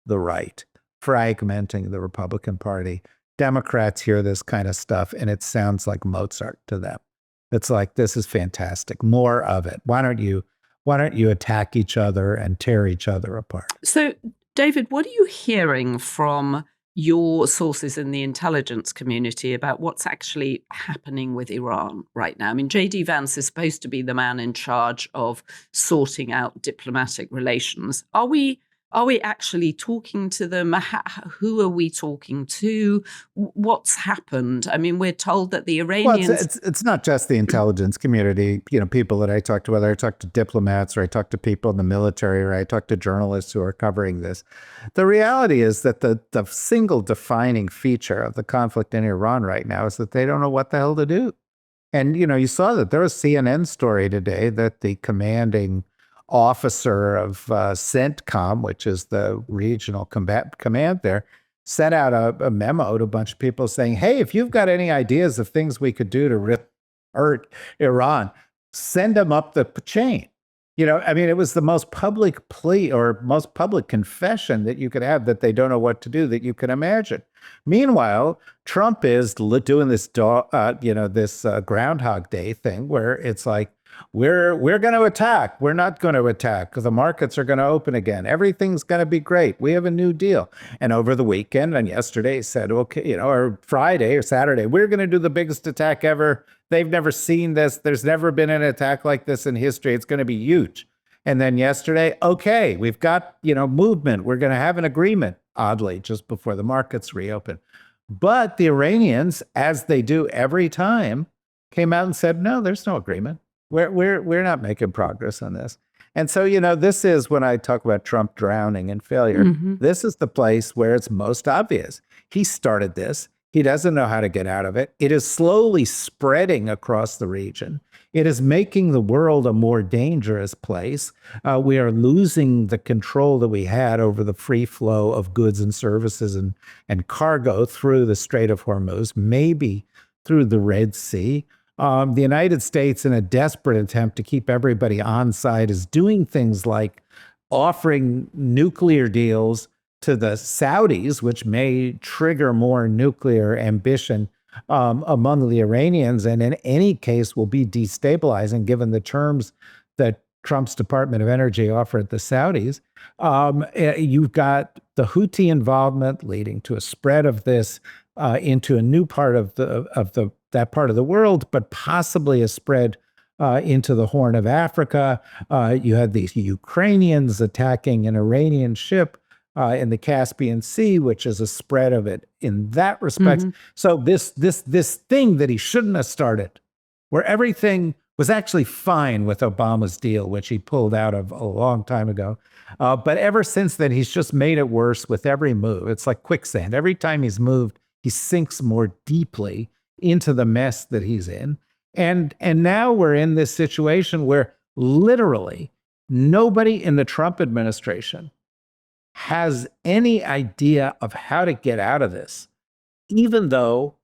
the right, fragmenting the Republican Party. Democrats hear this kind of stuff and it sounds like Mozart to them. It's like, this is fantastic. More of it. Why don't you attack each other and tear each other apart? So, David, what are you hearing from your sources in the intelligence community about what's actually happening with Iran right now? I mean, JD Vance is supposed to be the man in charge of sorting out diplomatic relations. Are we actually talking to them? Who are we talking to? What's happened? I mean, we're told that the Iranians... Well, it's not just the intelligence community, people that I talk to, whether I talk to diplomats or I talk to people in the military or I talk to journalists who are covering this. The reality is that the single defining feature of the conflict in Iran right now is that they don't know what the hell to do. And, you saw that there was a CNN story today that the commanding officer of CENTCOM, which is the regional command there, sent out a memo to a bunch of people saying, hey, if you've got any ideas of things we could do to hurt Iran, send them up the chain. It was the most public plea or most public confession that you could have that they don't know what to do that you can imagine. Meanwhile, Trump is doing this, this Groundhog Day thing where it's like, we're going to attack. We're not going to attack because the markets are going to open again. Everything's going to be great. We have a new deal. And over the weekend and yesterday he said, okay, or Friday or Saturday, we're going to do the biggest attack ever. They've never seen this. There's never been an attack like this in history. It's going to be huge. And then yesterday, okay, we've got, movement. We're going to have an agreement, oddly, just before the markets reopen. But the Iranians, as they do every time, came out and said, no, there's no agreement. We're not making progress on this. And so, this is when I talk about Trump drowning in failure. Mm-hmm. This is the place where it's most obvious. He started this. He doesn't know how to get out of it. It is slowly spreading across the region. It is making the world a more dangerous place. We are losing the control that we had over the free flow of goods and services and cargo through the Strait of Hormuz, maybe through the Red Sea. The United States, in a desperate attempt to keep everybody on side, is doing things like offering nuclear deals to the Saudis, which may trigger more nuclear ambition among the Iranians, and in any case will be destabilizing given the terms that Trump's Department of Energy offered the Saudis. You've got the Houthi involvement leading to a spread of this into a new part of that part of the world, but possibly a spread into the Horn of Africa. You had these Ukrainians attacking an Iranian ship in the Caspian Sea, which is a spread of it in that respect. So this thing that he shouldn't have started, where everything was actually fine with Obama's deal, which he pulled out of a long time ago. But ever since then, he's just made it worse with every move. It's like quicksand. Every time he's moved, he sinks more deeply into the mess that he's in. And now we're in this situation where literally nobody in the Trump administration has any idea of how to get out of this, even though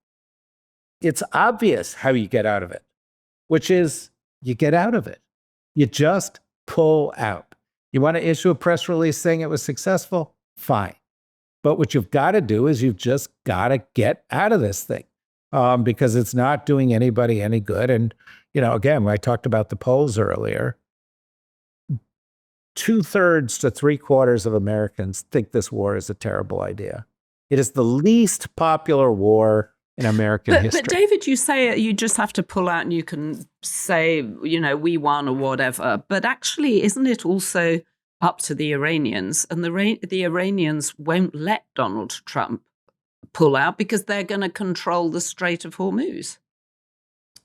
it's obvious how you get out of it, which is you get out of it. You just pull out. You want to issue a press release saying it was successful? Fine. But what you've got to do is you've just got to get out of this thing because it's not doing anybody any good. And, again, when I talked about the polls earlier, 2/3 to 3/4 of Americans think this war is a terrible idea. It is the least popular war in American history. But David, you say you just have to pull out and you can say, we won or whatever. But actually, isn't it also up to the Iranians? And the Iranians won't let Donald Trump pull out because they're going to control the Strait of Hormuz.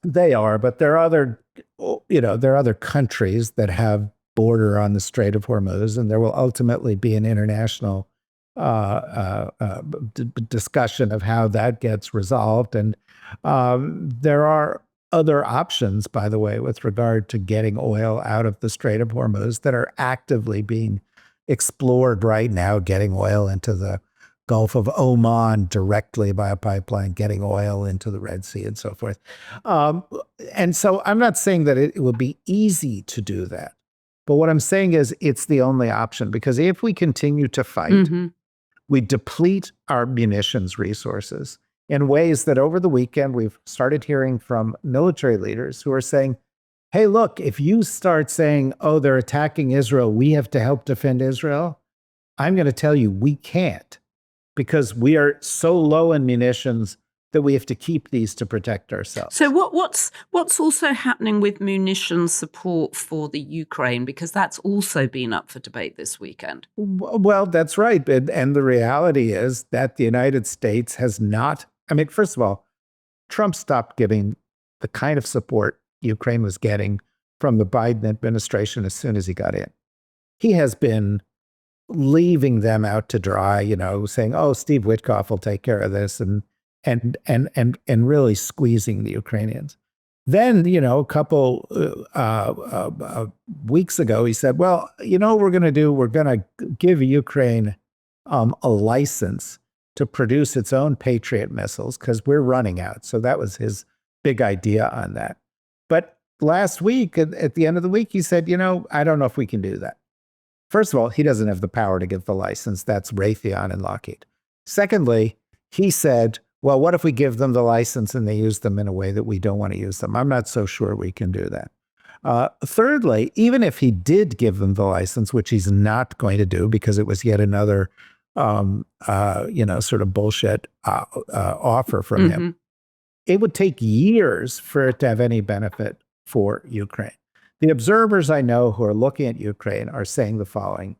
They are, but there are other countries that have border on the Strait of Hormuz, and there will ultimately be an international discussion of how that gets resolved. And there are other options, by the way, with regard to getting oil out of the Strait of Hormuz that are actively being explored right now, getting oil into the Gulf of Oman directly by a pipeline, getting oil into the Red Sea and so forth. And so I'm not saying that it will be easy to do that. But what I'm saying is it's the only option, because if we continue to fight, we deplete our munitions resources in ways that over the weekend we've started hearing from military leaders who are saying, hey, look, if you start saying, oh, they're attacking Israel, we have to help defend Israel, I'm going to tell you we can't, because we are so low in munitions that we have to keep these to protect ourselves. So what's also happening with munitions support for the Ukraine? Because that's also been up for debate this weekend. Well, that's right. And the reality is that the United States has not, first of all, Trump stopped giving the kind of support Ukraine was getting from the Biden administration as soon as he got in. He has been leaving them out to dry, saying, oh, Steve Witkoff will take care of this, and really squeezing the Ukrainians. Then, a couple weeks ago, he said, well, what we're going to do? We're going to give Ukraine a license to produce its own Patriot missiles because we're running out. So that was his big idea on that. But last week, at the end of the week, he said, I don't know if we can do that. First of all, he doesn't have the power to give the license. That's Raytheon and Lockheed. Secondly, he said, well, what if we give them the license and they use them in a way that we don't want to use them? I'm not so sure we can do that. Thirdly, even if he did give them the license, which he's not going to do because it was yet another, sort of bullshit offer from him, it would take years for it to have any benefit for Ukraine. The observers I know who are looking at Ukraine are saying the following.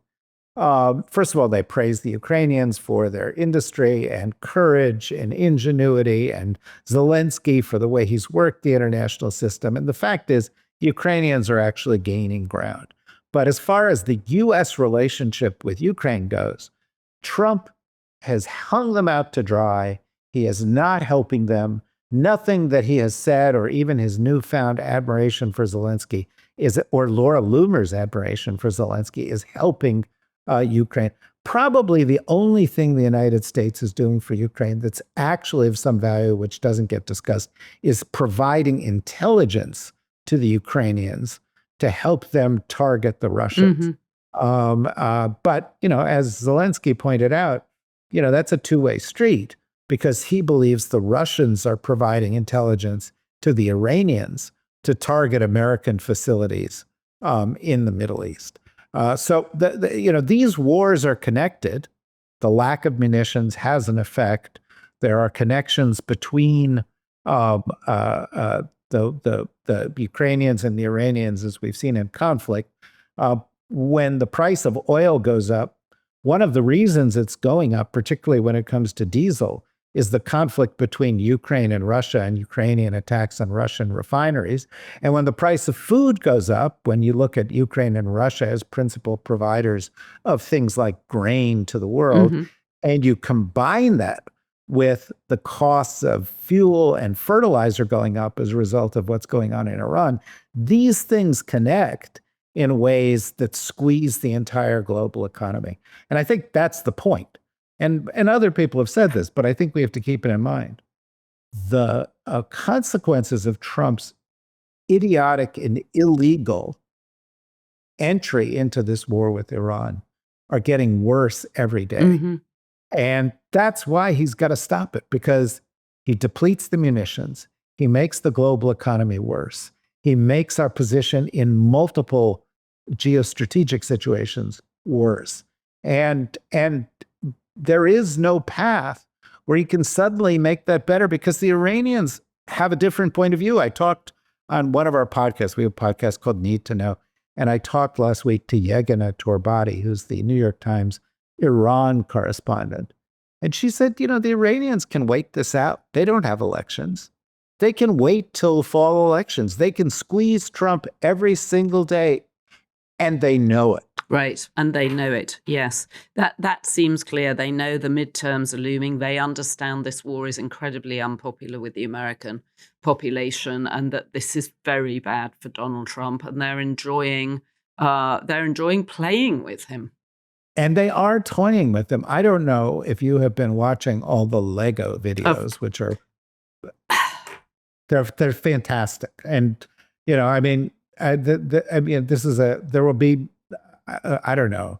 First of all, they praise the Ukrainians for their industry and courage and ingenuity, and Zelensky for the way he's worked the international system. And the fact is, Ukrainians are actually gaining ground. But as far as the U.S. relationship with Ukraine goes, Trump has hung them out to dry. He is not helping them. Nothing that he has said, or even his newfound admiration for Zelensky, or Laura Loomer's admiration for Zelensky, is helping Ukraine. Probably the only thing the United States is doing for Ukraine that's actually of some value, which doesn't get discussed, is providing intelligence to the Ukrainians to help them target the Russians. But, as Zelensky pointed out, that's a two-way street, because he believes the Russians are providing intelligence to the Iranians to target American facilities in the Middle East. So these wars are connected. The lack of munitions has an effect. There are connections between the Ukrainians and the Iranians, as we've seen in conflict. When the price of oil goes up, one of the reasons it's going up, particularly when it comes to diesel, is the conflict between Ukraine and Russia and Ukrainian attacks on Russian refineries. And when the price of food goes up, when you look at Ukraine and Russia as principal providers of things like grain to the world, and you combine that with the costs of fuel and fertilizer going up as a result of what's going on in Iran, these things connect in ways that squeeze the entire global economy. And I think that's the point. And other people have said this, but I think we have to keep it in mind. The consequences of Trump's idiotic and illegal entry into this war with Iran are getting worse every day. And that's why he's got to stop it, because he depletes the munitions. He makes the global economy worse. He makes our position in multiple geostrategic situations worse. And there is no path where he can suddenly make that better, because the Iranians have a different point of view. I talked on one of our podcasts. We have a podcast called Need to Know. And I talked last week to Yegana Torbati, who's the New York Times Iran correspondent. And she said, the Iranians can wait this out. They don't have elections. They can wait till fall elections. They can squeeze Trump every single day, and they know it. Right. And they know it. Yes. That seems clear. They know the midterms are looming. They understand this war is incredibly unpopular with the American population, and that this is very bad for Donald Trump, and they're enjoying playing with him. And they are toying with him. I don't know if you have been watching all the Lego videos, which are they're fantastic. And this is there will be I don't know,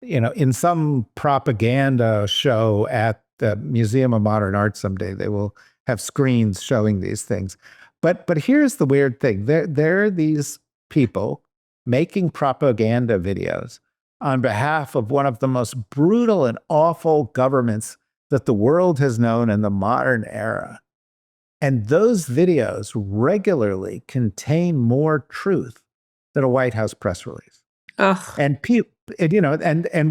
in some propaganda show at the Museum of Modern Art someday, they will have screens showing these things. But here's the weird thing: there are these people making propaganda videos on behalf of one of the most brutal and awful governments that the world has known in the modern era. And those videos regularly contain more truth than a White House press release. Ugh. And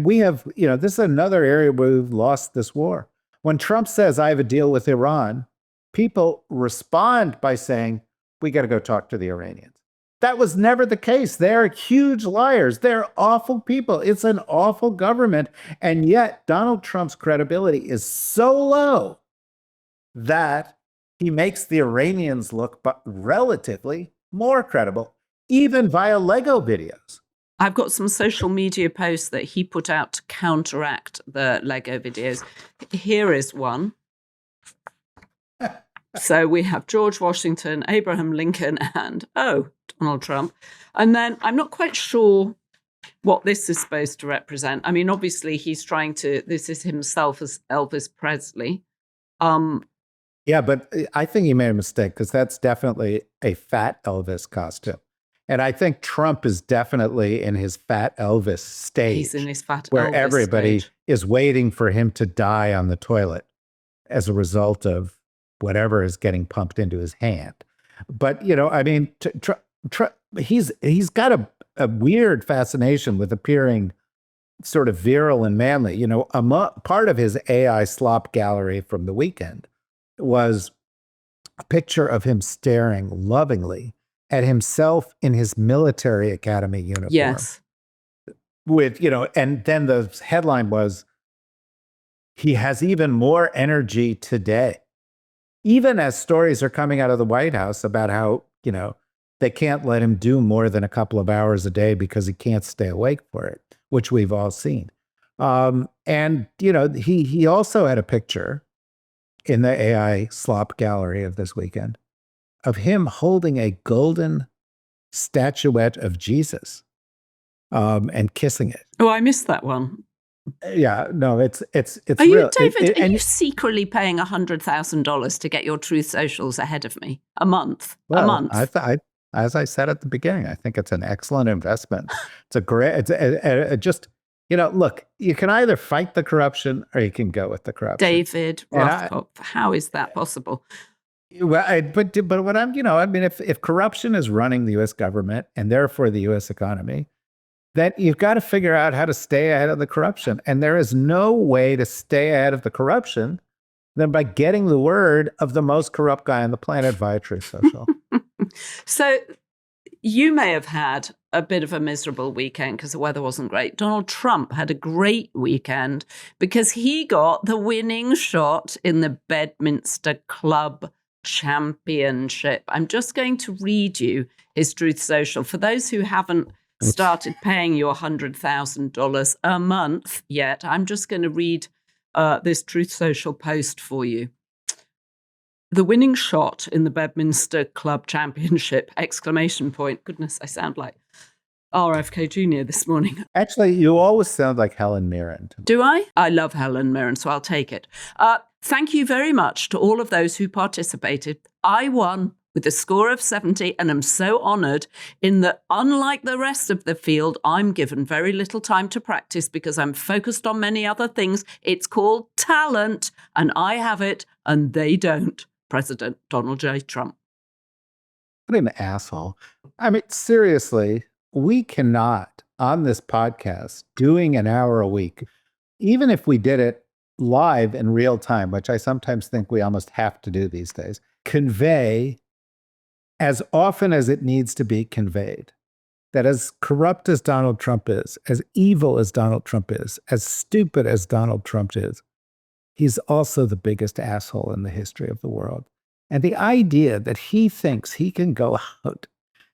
we have, this is another area where we've lost this war. When Trump says, I have a deal with Iran, people respond by saying, we got to go talk to the Iranians. That was never the case. They're huge liars. They're awful people. It's an awful government. And yet Donald Trump's credibility is so low that he makes the Iranians look relatively more credible, even via Lego videos. I've got some social media posts that he put out to counteract the Lego videos. Here is one. So we have George Washington, Abraham Lincoln, and, Donald Trump. And then I'm not quite sure what this is supposed to represent. I mean, obviously, this is himself as Elvis Presley. Yeah, but I think he made a mistake, because that's definitely a fat Elvis costume. And I think Trump is definitely in his fat Elvis stage. He's in his fat where Elvis everybody stage. is waiting for him to die on the toilet as a result of whatever is getting pumped into his hand. But, he's got a weird fascination with appearing sort of virile and manly. Part of his AI slop gallery from the weekend was a picture of him staring lovingly at himself in his military academy uniform. Yes. With, and then the headline was, he has even more energy today. Even as stories are coming out of the White House about how, they can't let him do more than a couple of hours a day because he can't stay awake for it, which we've all seen. He also had a picture in the AI slop gallery of this weekend of him holding a golden statuette of Jesus and kissing it. Oh, I missed that one. Yeah, no, it's Are you, real. David, are you secretly paying $100,000 to get your Truth Socials ahead of me? A month? Well, a month? As I said at the beginning, I think it's an excellent investment. It's a great, look, you can either fight the corruption or you can go with the corruption. David Rothkopf, how is that possible? Well, but what if corruption is running the U.S. government and therefore the U.S. economy, that you've got to figure out how to stay ahead of the corruption. And there is no way to stay ahead of the corruption than by getting the word of the most corrupt guy on the planet via Truth Social. So you may have had a bit of a miserable weekend because the weather wasn't great. Donald Trump had a great weekend because he got the winning shot in the Bedminster Club Championship. I'm just going to read you his Truth Social. For those who haven't started paying your $100,000 a month yet, I'm just going to read this Truth Social post for you. The winning shot in the Bedminster Club Championship, ! Goodness, I sound like RFK Jr. this morning. Actually, you always sound like Helen Mirren. Do I? I love Helen Mirren, so I'll take it. Thank you very much to all of those who participated. I won with a score of 70, and I'm so honoured in that, unlike the rest of the field, I'm given very little time to practice because I'm focused on many other things. It's called talent, and I have it, and they don't. President Donald J. Trump. What an asshole. I mean, seriously, we cannot, on this podcast, doing an hour a week, even if we did it live in real time, which I sometimes think we almost have to do these days, convey as often as it needs to be conveyed that as corrupt as Donald Trump is, as evil as Donald Trump is, as stupid as Donald Trump is, he's also the biggest asshole in the history of the world. And the idea that he thinks he can go out,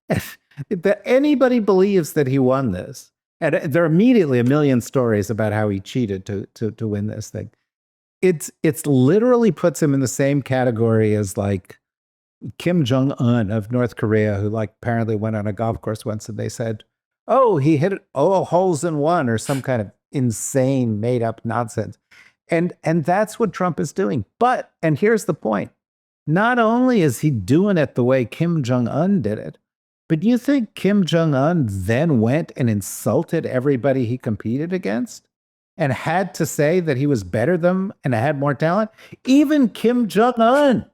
that anybody believes that he won this, and there are immediately a million stories about how he cheated to win this thing. It's literally puts him in the same category as like Kim Jong-un of North Korea, who like apparently went on a golf course once and they said, oh, he hit it, holes in one, or some kind of insane made up nonsense. And that's what Trump is doing. But, and here's the point, not only is he doing it the way Kim Jong-un did it, but you think Kim Jong-un then went and insulted everybody he competed against and had to say that he was better than them and had more talent? Even Kim Jong-un,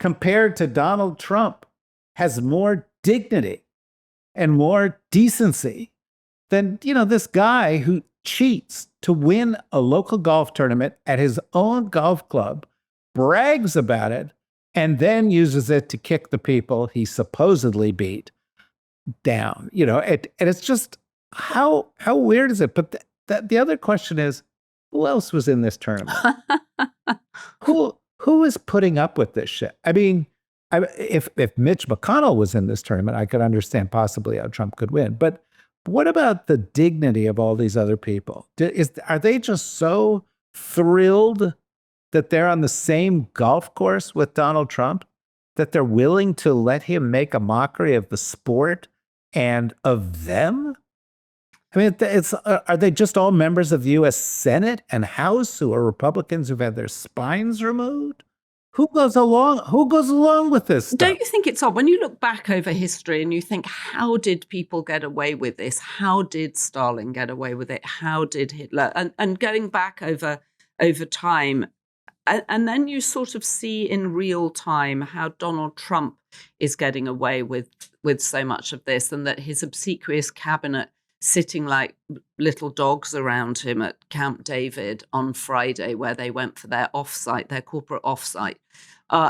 compared to Donald Trump, has more dignity and more decency than, this guy who cheats to win a local golf tournament at his own golf club, brags about it, and then uses it to kick the people he supposedly beat down. And it's just, how weird is it? But the other question is, who else was in this tournament? Who is putting up with this shit? I mean, if Mitch McConnell was in this tournament, I could understand possibly how Trump could win. But what about the dignity of all these other people? Are they just so thrilled that they're on the same golf course with Donald Trump that they're willing to let him make a mockery of the sport and of them? I mean, are they just all members of the U.S. Senate and House who are Republicans who've had their spines removed? Who goes along with this stuff? Don't you think it's odd when you look back over history and you think, how did people get away with this? How did Stalin get away with it? How did Hitler? And going back over time, and then you sort of see in real time how Donald Trump is getting away with so much of this, and that his obsequious cabinet sitting like little dogs around him at Camp David on Friday, where they went for their offsite, their corporate offsite.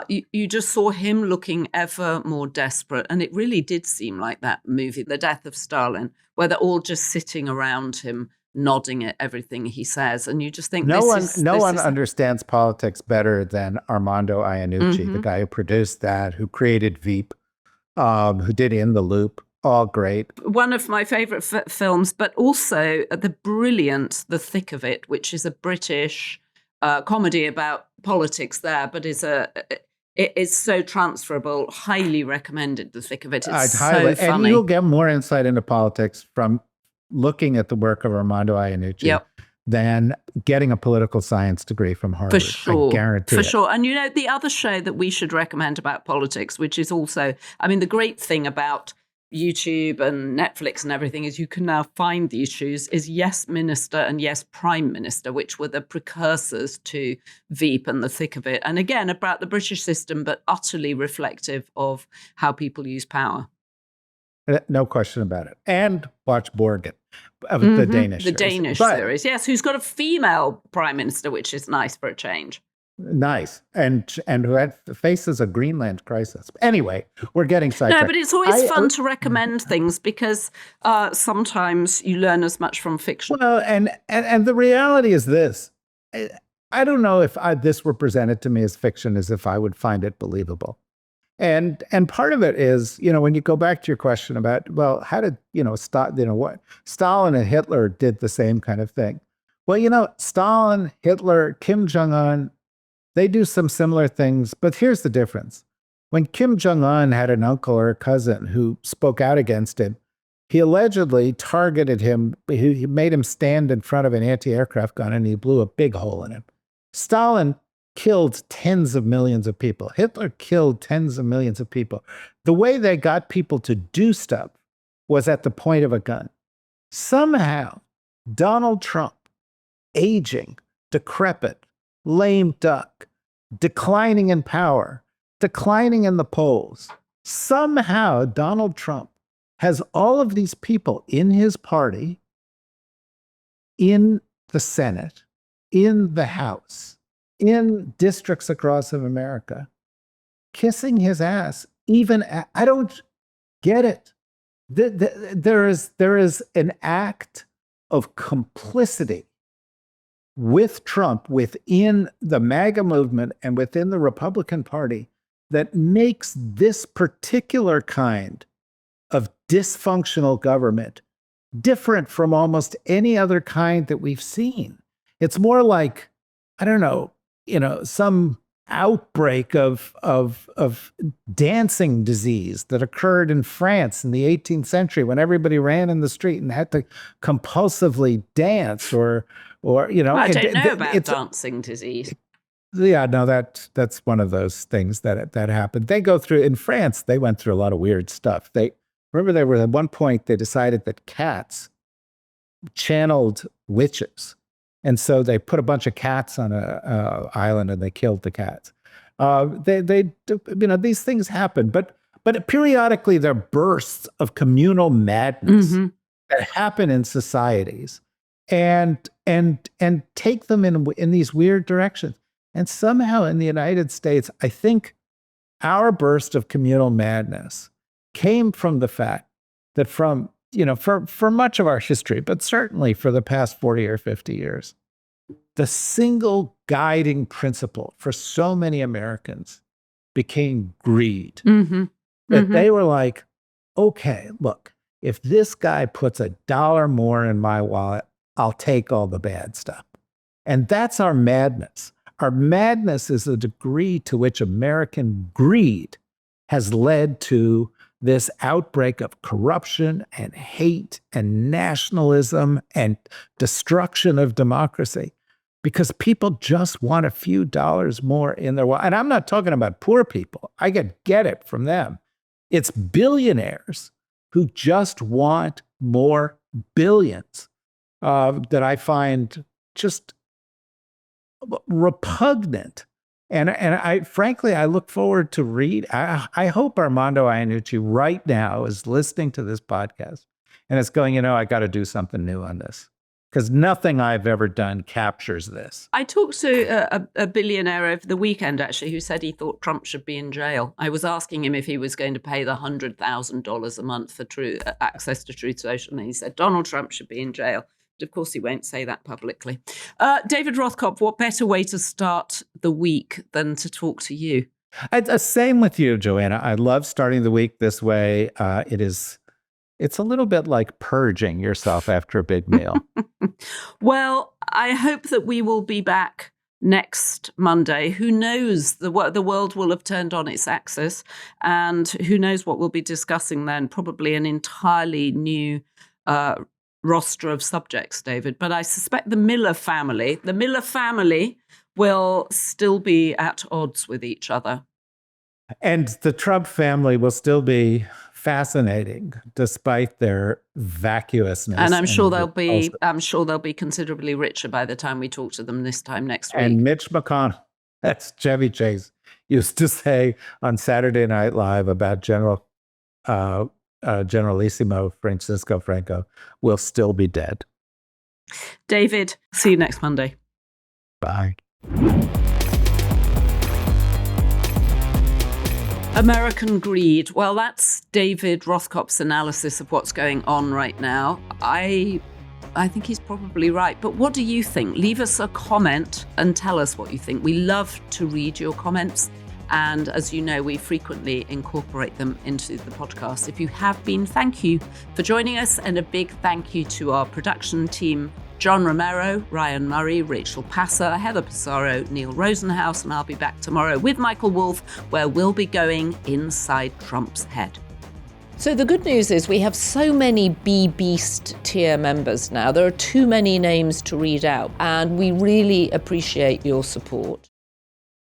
You just saw him looking ever more desperate. And it really did seem like that movie, The Death of Stalin, where they're all just sitting around him, nodding at everything he says. And you just think no one understands politics better than Armando Iannucci, the guy who produced that, who created Veep, who did In the Loop. All great. One of my favorite films, but also the brilliant The Thick of It, which is a British comedy about politics there, but it is so transferable. Highly recommended, The Thick of It. It's so funny. And you'll get more insight into politics from looking at the work of Armando Iannucci than getting a political science degree from Harvard. For sure. I guarantee it. For sure. And the other show that we should recommend about politics, which is also, the great thing about YouTube and Netflix and everything is you can now find these shows, is Yes Minister and Yes Prime Minister, which were the precursors to Veep and The Thick of It. And again, about the British system, but utterly reflective of how people use power. No question about it. And watch Borgen, of the Danish The series. Danish series, yes, who's got a female prime minister, which is nice for a change. Nice. And who faces a Greenland crisis. Anyway, we're getting sidetracked. No, but it's always fun to recommend things because sometimes you learn as much from fiction. Well, and the reality is this. I don't know if this were presented to me as fiction as if I would find it believable. And part of it is, when you go back to your question about, well, how did, what Stalin and Hitler did the same kind of thing. Well, Stalin, Hitler, Kim Jong-un, they do some similar things, but here's the difference. When Kim Jong-un had an uncle or a cousin who spoke out against him, he allegedly targeted him. He made him stand in front of an anti-aircraft gun and he blew a big hole in him. Stalin killed tens of millions of people. Hitler killed tens of millions of people. The way they got people to do stuff was at the point of a gun. Somehow, Donald Trump, aging, decrepit, lame duck, declining in power, declining in the polls, somehow Donald Trump has all of these people in his party, in the Senate, in the House, in districts across America, kissing his ass. I don't get it. There is an act of complicity with Trump within the MAGA movement and within the Republican Party that makes this particular kind of dysfunctional government different from almost any other kind that we've seen. It's more like, I don't know, some outbreak of dancing disease that occurred in France in the 18th century when everybody ran in the street and had to compulsively dance or I don't know about dancing disease. Yeah, no, that's one of those things that happened. They go through, in France, they went through a lot of weird stuff. At one point, they decided that cats channeled witches. And so they put a bunch of cats on a island and they killed the cats. These things happen, but periodically there are bursts of communal madness that happen in societies and take them in these weird directions. And somehow in the United States, I think our burst of communal madness came from the fact that for much of our history, but certainly for the past 40 or 50 years, the single guiding principle for so many Americans became greed. That they were like, okay, look, if this guy puts $1 more in my wallet, I'll take all the bad stuff. And that's our madness. Our madness is the degree to which American greed has led to this outbreak of corruption and hate and nationalism and destruction of democracy because people just want a few dollars more in their wallet. And I'm not talking about poor people. I get it from them. It's billionaires who just want more billions that I find just repugnant. And I frankly, I look forward to read. I hope Armando Iannucci right now is listening to this podcast and it's going, I got to do something new on this because nothing I've ever done captures this. I talked to a billionaire over the weekend, actually, who said he thought Trump should be in jail. I was asking him if he was going to pay the $100,000 a month for access to Truth Social, and he said Donald Trump should be in jail. Of course, he won't say that publicly. David Rothkopf, what better way to start the week than to talk to you? Same with you, Joanna. I love starting the week this way. It's a little bit like purging yourself after a big meal. Well, I hope that we will be back next Monday. Who knows? The world will have turned on its axis, and who knows what we'll be discussing then? Probably an entirely new roster of subjects, David. But I suspect the Miller family will still be at odds with each other. And the Trump family will still be fascinating despite their vacuousness. And I'm sure they'll be considerably richer by the time we talk to them this time next week. And Mitch McConnell, that's Chevy Chase, used to say on Saturday Night Live about General Generalissimo Francisco Franco will still be dead. David, see you next Monday. Bye. American greed. Well, that's David Rothkopf's analysis of what's going on right now. I think he's probably right. But what do you think? Leave us a comment and tell us what you think. We love to read your comments. And as you know, we frequently incorporate them into the podcast. If you have been, thank you for joining us. And a big thank you to our production team, John Romero, Ryan Murray, Rachel Passer, Heather Pissarro, Neil Rosenhaus. And I'll be back tomorrow with Michael Wolff, where we'll be going inside Trump's head. So the good news is we have so many B-Beast tier members now. There are too many names to read out, and we really appreciate your support.